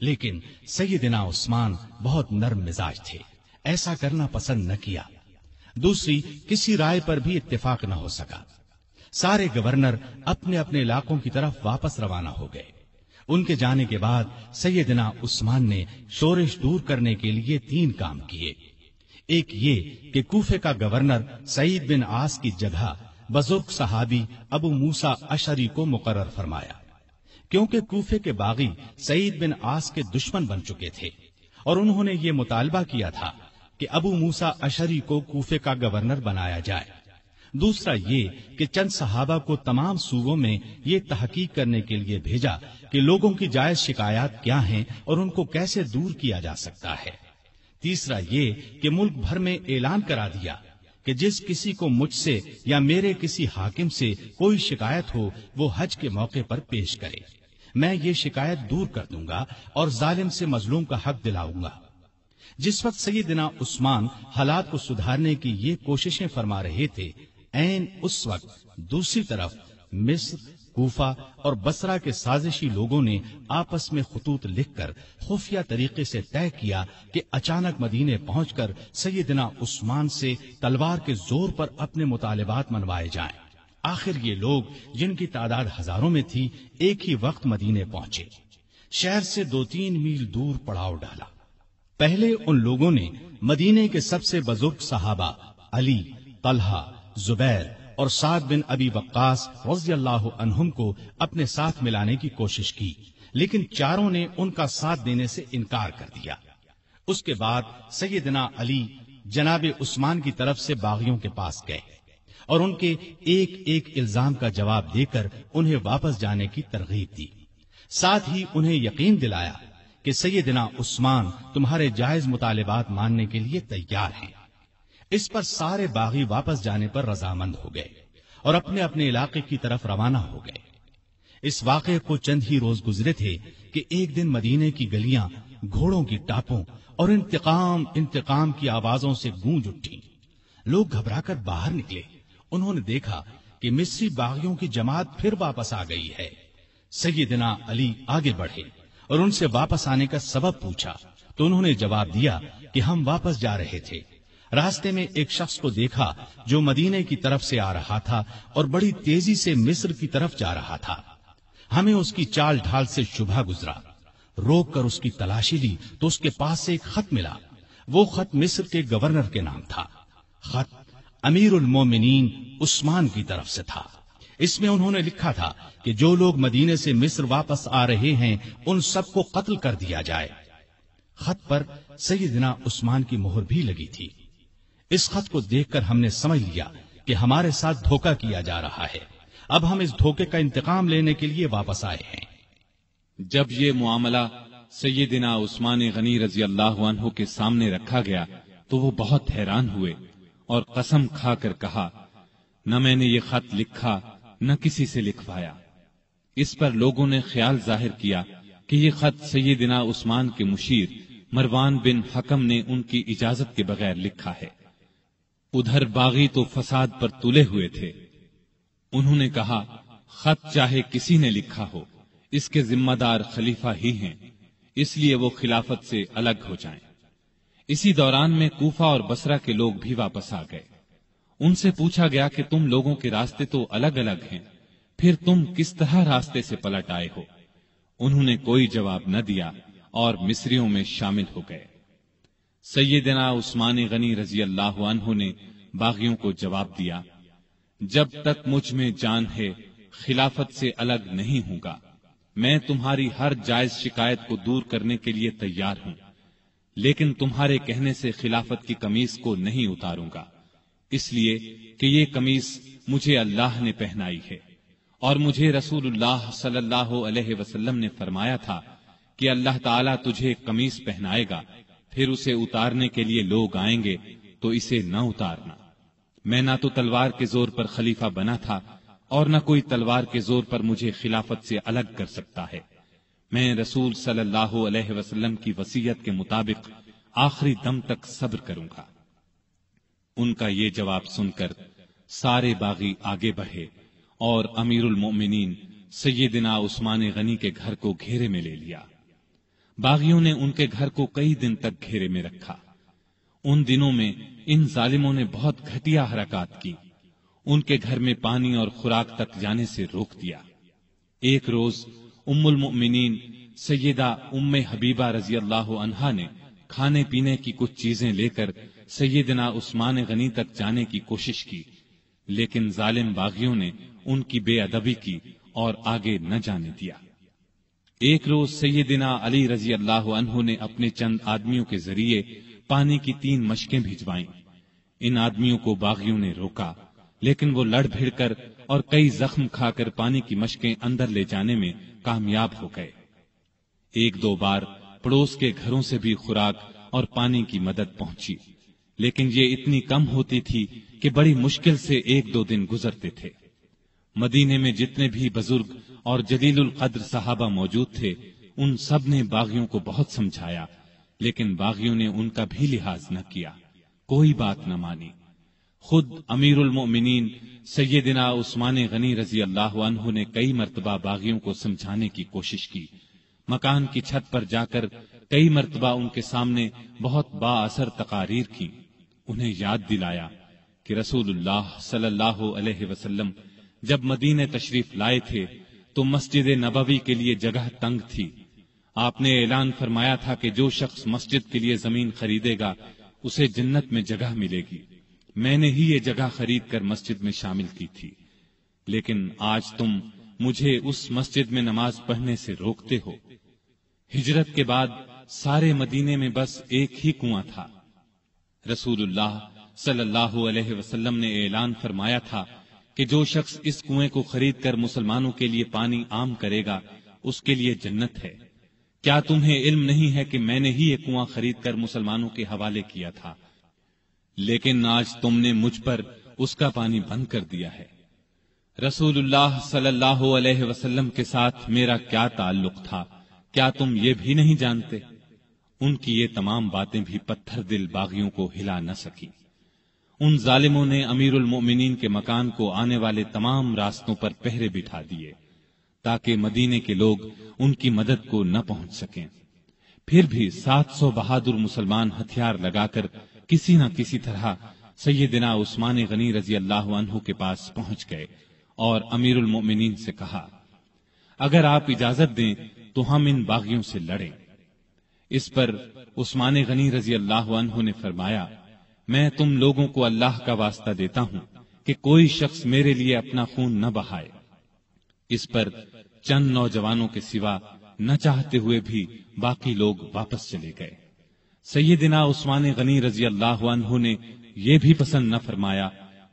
لیکن سیدنا عثمان بہت نرم مزاج تھے، ایسا کرنا پسند نہ کیا۔ دوسری کسی رائے پر بھی اتفاق نہ ہو سکا۔ سارے گورنر اپنے اپنے علاقوں کی طرف واپس روانہ ہو گئے۔ ان کے جانے کے بعد سیدنا عثمان نے شورش دور کرنے کے لیے 3 کام کیے۔ ایک یہ کہ کوفے کا گورنر سعید بن عاص کی جگہ بزرگ صحابی ابو موسیٰ اشعری کو مقرر فرمایا، کیونکہ کوفے کے باغی سعید بن عاص کے دشمن بن چکے تھے اور انہوں نے یہ مطالبہ کیا تھا کہ ابو موسیٰ اشعری کو کوفے کا گورنر بنایا جائے۔ دوسرا یہ کہ چند صحابہ کو تمام صوبوں میں یہ تحقیق کرنے کے لیے بھیجا کہ لوگوں کی جائز شکایات کیا ہیں اور ان کو کیسے دور کیا جا سکتا ہے۔ تیسرا یہ کہ ملک بھر میں اعلان کرا دیا کہ جس کسی کو مجھ سے یا میرے کسی حاکم سے کوئی شکایت ہو وہ حج کے موقع پر پیش کرے، میں یہ شکایت دور کر دوں گا اور ظالم سے مظلوم کا حق دلاؤں گا۔ جس وقت سیدنا عثمان حالات کو سدھارنے کی یہ کوششیں فرما رہے تھے، عین اس وقت دوسری طرف مصر، کوفہ اور بصرہ کے سازشی لوگوں نے آپس میں خطوط لکھ کر خفیہ طریقے سے طے کیا کہ اچانک مدینے پہنچ کر سیدنا عثمان سے تلوار کے زور پر اپنے مطالبات منوائے جائیں۔ آخر یہ لوگ جن کی تعداد ہزاروں میں تھی ایک ہی وقت مدینے پہنچے۔ شہر سے 2-3 میل دور پڑاؤ ڈالا۔ پہلے ان لوگوں نے مدینے کے سب سے بزرگ صحابہ علی، طلحہ، زبیر اور سعد بن ابی وقاص رضی اللہ عنہم کو اپنے ساتھ ملانے کی کوشش کی، لیکن چاروں نے ان کا ساتھ دینے سے انکار کر دیا۔ اس کے بعد سیدنا علی جناب عثمان کی طرف سے باغیوں کے پاس گئے اور ان کے ایک ایک الزام کا جواب دے کر انہیں واپس جانے کی ترغیب دی، ساتھ ہی انہیں یقین دلایا کہ سیدنا عثمان تمہارے جائز مطالبات ماننے کے لیے تیار ہیں۔ اس پر سارے باغی واپس جانے پر رضامند ہو گئے اور اپنے اپنے علاقے کی طرف روانہ ہو گئے۔ اس واقعے کو چند ہی روز گزرے تھے کہ ایک دن مدینے کی گلیاں گھوڑوں کی ٹاپوں اور انتقام انتقام کی آوازوں سے گونج اٹھی۔ لوگ گھبرا کر باہر نکلے۔ انہوں نے دیکھا کہ مصری باغیوں کی جماعت پھر واپس آ گئی ہے۔ سیدنا علی آگے بڑھے اور ان سے واپس آنے کا سبب پوچھا تو انہوں نے جواب دیا کہ ہم واپس جا رہے تھے، راستے میں ایک شخص کو دیکھا جو مدینے کی طرف سے آ رہا تھا اور بڑی تیزی سے مصر کی طرف جا رہا تھا۔ ہمیں اس کی چال ڈھال سے شبہ گزرا، روک کر اس کی تلاشی لی تو اس کے پاس سے ایک خط ملا۔ وہ خط مصر کے گورنر کے نام تھا۔ خط امیر المومنین عثمان کی طرف سے تھا۔ اس میں انہوں نے لکھا تھا کہ جو لوگ مدینے سے مصر واپس آ رہے ہیں ان سب کو قتل کر دیا جائے۔ خط پر سیدنا عثمان کی مہر بھی لگی تھی۔ اس خط کو دیکھ کر ہم نے سمجھ لیا کہ ہمارے ساتھ دھوکہ کیا جا رہا ہے، اب ہم اس دھوکے کا انتقام لینے کے لیے واپس آئے ہیں۔ جب یہ معاملہ سیدنا عثمان غنی رضی اللہ عنہ کے سامنے رکھا گیا تو وہ بہت حیران ہوئے اور قسم کھا کر کہا، نہ میں نے یہ خط لکھا نہ کسی سے لکھوایا، اس پر لوگوں نے خیال ظاہر کیا کہ یہ خط سیدنا عثمان کے مشیر مروان بن حکم نے ان کی اجازت کے بغیر لکھا ہے۔ ادھر باغی تو فساد پر تلے ہوئے تھے۔ انہوں نے کہا، خط چاہے کسی نے لکھا ہو، اس کے ذمہ دار خلیفہ ہی ہیں، اس لیے وہ خلافت سے الگ ہو جائیں۔ اسی دوران میں کوفہ اور بصرہ کے لوگ بھی واپس آ گئے۔ ان سے پوچھا گیا کہ تم لوگوں کے راستے تو الگ الگ ہیں، پھر تم کس طرح راستے سے پلٹ آئے ہو؟ انہوں نے کوئی جواب نہ دیا اور مصریوں میں شامل ہو گئے۔ سیدنا عثمان غنی رضی اللہ عنہ نے باغیوں کو جواب دیا، جب تک مجھ میں جان ہے خلافت سے الگ نہیں ہوں گا۔ میں تمہاری ہر جائز شکایت کو دور کرنے کے لیے تیار ہوں، لیکن تمہارے کہنے سے خلافت کی قمیص کو نہیں اتاروں گا، اس لیے کہ یہ قمیص مجھے اللہ نے پہنائی ہے، اور مجھے رسول اللہ صلی اللہ علیہ وسلم نے فرمایا تھا کہ اللہ تعالیٰ تجھے قمیص پہنائے گا، پھر اسے اتارنے کے لیے لوگ آئیں گے تو اسے نہ اتارنا۔ میں نہ تو تلوار کے زور پر خلیفہ بنا تھا اور نہ کوئی تلوار کے زور پر مجھے خلافت سے الگ کر سکتا ہے۔ میں رسول صلی اللہ علیہ وسلم کی وصیت کے مطابق آخری دم تک صبر کروں گا۔ ان کا یہ جواب سن کر سارے باغی آگے بڑھے اور امیر المؤمنین سیدنا عثمان غنی کے گھر کو گھیرے میں لے لیا۔ باغیوں نے ان کے گھر کو کئی دن تک گھیرے میں رکھا۔ ان دنوں میں ان ظالموں نے بہت گھٹیا حرکات کی، ان کے گھر میں پانی اور خوراک تک جانے سے روک دیا۔ ایک روز ام المؤمنین سیدہ ام حبیبہ رضی اللہ عنہا نے کھانے پینے کی کچھ چیزیں لے کر سیدنا عثمان غنی تک جانے کی کوشش کی، لیکن ظالم باغیوں نے ان کی بے ادبی کی اور آگے نہ جانے دیا۔ ایک روز سیدنا علی رضی اللہ عنہ نے اپنے چند آدمیوں کے ذریعے پانی کی 3 مشکیں بھجوائیں۔ ان آدمیوں کو باغیوں نے روکا، لیکن وہ لڑ بھیڑ کر اور کئی زخم کھا کر پانی کی مشکیں اندر لے جانے میں کامیاب ہو گئے۔ 1-2 بار پڑوس کے گھروں سے بھی خوراک اور پانی کی مدد پہنچی، لیکن یہ اتنی کم ہوتی تھی کہ بڑی مشکل سے 1-2 دن گزرتے تھے۔ مدینے میں جتنے بھی بزرگ اور جلیل القدر صحابہ موجود تھے، ان سب نے باغیوں کو بہت سمجھایا، لیکن باغیوں نے ان کا بھی لحاظ نہ کیا، کوئی بات نہ مانی۔ خود امیر المؤمنین سیدنا عثمان غنی رضی اللہ عنہ نے کئی مرتبہ باغیوں کو سمجھانے کی کوشش کی، مکان کی چھت پر جا کر کئی مرتبہ ان کے سامنے بہت با اثر تقاریر کی، انہیں یاد دلایا کہ رسول اللہ صلی اللہ علیہ وسلم جب مدینے تشریف لائے تھے تو مسجد نبوی کے لیے جگہ تنگ تھی۔ آپ نے اعلان فرمایا تھا کہ جو شخص مسجد کے لیے زمین خریدے گا اسے جنت میں جگہ ملے گی۔ میں نے ہی یہ جگہ خرید کر مسجد میں شامل کی تھی، لیکن آج تم مجھے اس مسجد میں نماز پڑھنے سے روکتے ہو۔ ہجرت کے بعد سارے مدینے میں بس ایک ہی کنواں تھا۔ رسول اللہ صلی اللہ علیہ وسلم نے اعلان فرمایا تھا کہ جو شخص اس کنویں کو خرید کر مسلمانوں کے لیے پانی عام کرے گا اس کے لیے جنت ہے۔ کیا تمہیں علم نہیں ہے کہ میں نے ہی یہ کنواں خرید کر مسلمانوں کے حوالے کیا تھا، لیکن آج تم نے مجھ پر اس کا پانی بند کر دیا ہے۔ رسول اللہ صلی اللہ علیہ وسلم کے ساتھ میرا کیا تعلق تھا، کیا تم یہ بھی نہیں جانتے؟ ان کی یہ تمام باتیں بھی پتھر دل باغیوں کو ہلا نہ سکی۔ ان ظالموں نے امیر المؤمنین کے مکان کو آنے والے تمام راستوں پر پہرے بٹھا دیے تاکہ مدینے کے لوگ ان کی مدد کو نہ پہنچ سکیں۔ پھر بھی 700 بہادر مسلمان ہتھیار لگا کر کسی نہ کسی طرح سیدنا عثمان غنی رضی اللہ عنہ کے پاس پہنچ گئے اور امیر المؤمنین سے کہا، اگر آپ اجازت دیں تو ہم ان باغیوں سے لڑیں۔ اس پر عثمان غنی رضی اللہ عنہ نے فرمایا، میں تم لوگوں کو اللہ کا واسطہ دیتا ہوں کہ کوئی شخص میرے لیے اپنا خون نہ بہائے۔ اس پر چند نوجوانوں کے سوا نہ چاہتے ہوئے بھی باقی لوگ واپس چلے گئے۔ سیدنا عثمان غنی رضی اللہ عنہ نے یہ بھی پسند نہ فرمایا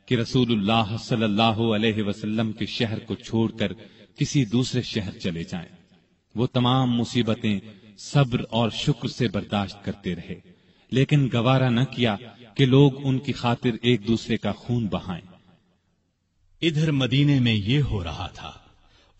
کہ رسول اللہ صلی اللہ علیہ وسلم کے شہر کو چھوڑ کر کسی دوسرے شہر چلے جائیں۔ وہ تمام مصیبتیں صبر اور شکر سے برداشت کرتے رہے، لیکن گوارا نہ کیا کہ لوگ ان کی خاطر ایک دوسرے کا خون بہائیں۔ ادھر مدینے میں یہ ہو رہا تھا،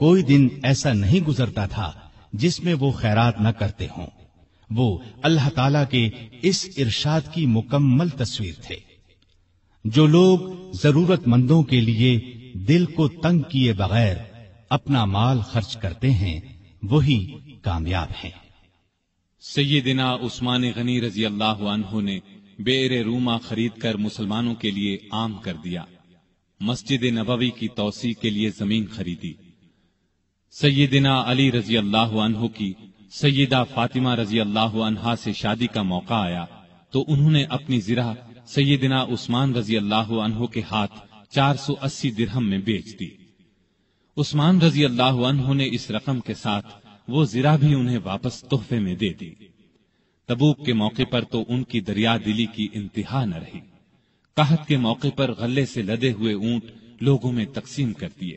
کوئی دن ایسا نہیں گزرتا تھا جس میں وہ خیرات نہ کرتے ہوں۔ وہ اللہ تعالی کے اس ارشاد کی مکمل تصویر تھے۔ جو لوگ ضرورت مندوں کے لیے دل کو تنگ کیے بغیر اپنا مال خرچ کرتے ہیں وہی کامیاب ہیں۔ سیدنا عثمان غنی رضی اللہ عنہ نے بئر روما خرید کر مسلمانوں کے لیے عام کر دیا، مسجد نبوی کی توسیع کے لیے زمین خریدی۔ سیدنا علی رضی اللہ عنہ کی سیدہ فاطمہ رضی اللہ عنہا سے شادی کا موقع آیا تو انہوں نے اپنی زرہ سیدنا عثمان رضی اللہ عنہ کے ہاتھ 480 درہم میں بیچ دی۔ عثمان رضی اللہ عنہ نے اس رقم کے ساتھ وہ زرہ بھی انہیں واپس تحفے میں دے دی۔ تبوک کے موقع پر تو ان کی دریا دلی کی انتہا نہ رہی۔ قحط کے موقع پر غلے سے لدے ہوئے اونٹ لوگوں میں تقسیم کر دیے۔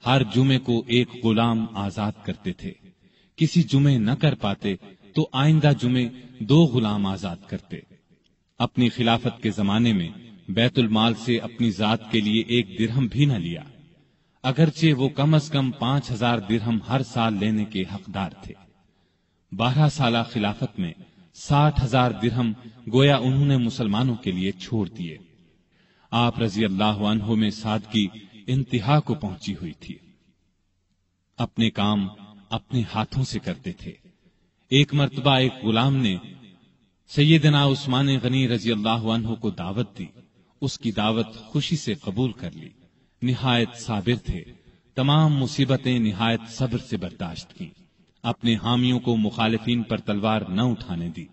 ہر جمعے کو ایک غلام آزاد کرتے تھے، کسی جمعے نہ کر پاتے تو آئندہ جمعے 2 غلام آزاد کرتے۔ اپنی خلافت کے زمانے میں بیت المال سے اپنی ذات کے لیے 1 درہم بھی نہ لیا، اگرچہ وہ کم از کم 5000 درہم ہر سال لینے کے حقدار تھے۔ 12 سالہ خلافت میں 60,000 درہم گویا انہوں نے مسلمانوں کے لیے چھوڑ دیے۔ آپ رضی اللہ عنہ میں سادگی انتہا کو پہنچی ہوئی تھی۔ اپنے کام اپنے ہاتھوں سے کرتے تھے۔ ایک مرتبہ ایک غلام نے سیدنا عثمان غنی رضی اللہ عنہ کو دعوت دی، اس کی دعوت خوشی سے قبول کر لی۔ نہایت صابر تھے، تمام مصیبتیں نہایت صبر سے برداشت کی، اپنے حامیوں کو مخالفین پر تلوار نہ اٹھانے دی۔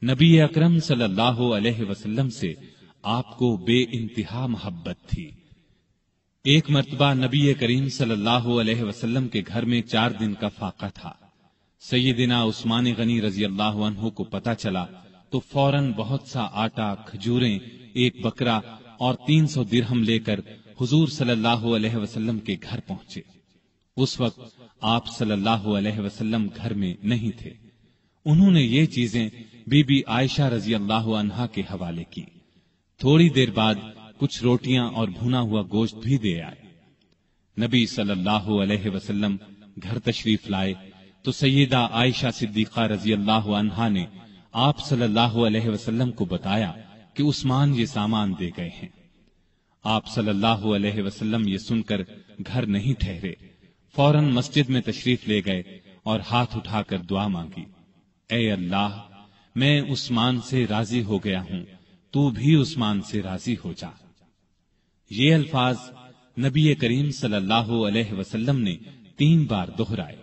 نبی اکرم صلی اللہ علیہ وسلم سے آپ کو بے انتہا محبت تھی۔ ایک مرتبہ نبی کریم صلی اللہ علیہ وسلم کے گھر میں 4 دن کا فاقہ تھا۔ سیدنا عثمان غنی رضی اللہ عنہ کو پتہ چلا تو فوراً بہت سا آٹا، کھجوریں، 1 بکرا اور 300 درہم لے کر حضور صلی اللہ علیہ وسلم کے گھر پہنچے۔ اس وقت آپ صلی اللہ علیہ وسلم گھر میں نہیں تھے۔ انہوں نے یہ چیزیں بی بی عائشہ رضی اللہ عنہا کے حوالے کی۔ تھوڑی دیر بعد کچھ روٹیاں اور بھنا ہوا گوشت بھی دے آئے۔ نبی صلی اللہ علیہ وسلم گھر تشریف لائے تو سیدہ عائشہ صدیقہ رضی اللہ عنہا نے آپ صلی اللہ علیہ وسلم کو بتایا کہ عثمان یہ سامان دے گئے ہیں۔ آپ صلی اللہ علیہ وسلم یہ سن کر گھر نہیں ٹھہرے، فوراً مسجد میں تشریف لے گئے اور ہاتھ اٹھا کر دعا مانگی، اے اللہ، میں عثمان سے راضی ہو گیا ہوں، تو بھی عثمان سے راضی ہو جا۔ یہ الفاظ نبی کریم صلی اللہ علیہ وسلم نے 3 بار دہرائے۔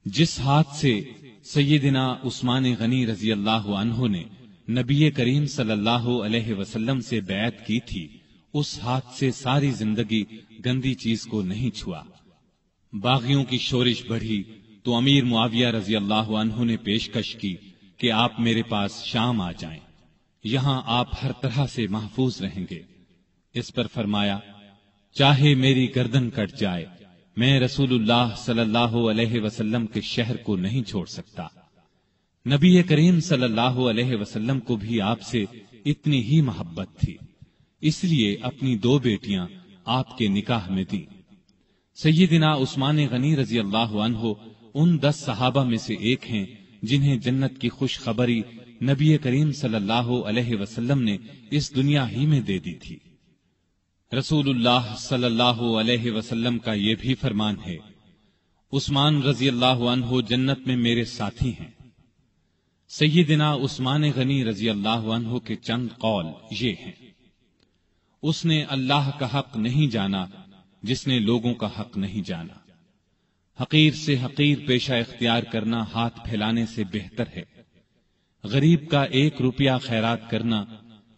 جس ہاتھ سے سیدنا عثمان غنی رضی اللہ عنہ نے نبی کریم صلی اللہ علیہ وسلم سے بیعت کی تھی، اس ہاتھ سے ساری زندگی گندی چیز کو نہیں چھوا۔ باغیوں کی شورش بڑھی تو امیر معاویہ رضی اللہ عنہ نے پیشکش کی کہ آپ میرے پاس شام آ جائیں، یہاں آپ ہر طرح سے محفوظ رہیں گے۔ اس پر فرمایا، چاہے میری گردن کٹ جائے، میں رسول اللہ صلی اللہ علیہ وسلم کے شہر کو نہیں چھوڑ سکتا۔ نبی کریم صلی اللہ علیہ وسلم کو بھی آپ سے اتنی ہی محبت تھی، اس لیے اپنی 2 بیٹیاں آپ کے نکاح میں دیں۔ سیدنا عثمان غنی رضی اللہ عنہ ان 10 صحابہ میں سے ایک ہیں جنہیں جنت کی خوشخبری نبی کریم صلی اللہ علیہ وسلم نے اس دنیا ہی میں دے دی تھی۔ رسول اللہ صلی اللہ علیہ وسلم کا یہ بھی فرمان ہے، عثمان رضی اللہ عنہ جنت میں میرے ساتھی ہیں۔ سیدنا عثمان غنی رضی اللہ عنہ کے چند قول یہ ہیں، اس نے اللہ کا حق نہیں جانا جس نے لوگوں کا حق نہیں جانا۔ حقیر سے حقیر پیشہ اختیار کرنا ہاتھ پھیلانے سے بہتر ہے۔ غریب کا 1 روپیہ خیرات کرنا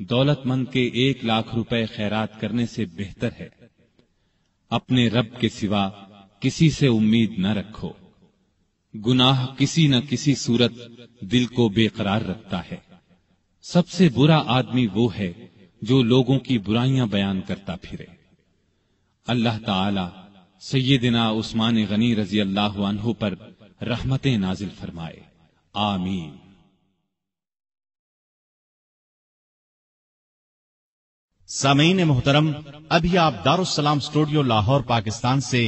دولت مند کے 1 لاکھ روپے خیرات کرنے سے بہتر ہے۔ اپنے رب کے سوا کسی سے امید نہ رکھو، گناہ کسی نہ کسی صورت دل کو بے قرار رکھتا ہے۔ سب سے برا آدمی وہ ہے جو لوگوں کی برائیاں بیان کرتا پھرے۔ اللہ تعالی سیدنا عثمان غنی رضی اللہ عنہ پر رحمتیں نازل فرمائے، آمین۔ سامعین محترم، ابھی آپ دارالسلام اسٹوڈیو لاہور پاکستان سے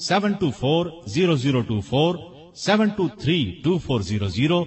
724-0024, 723-2400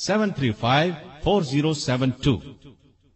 735-4072।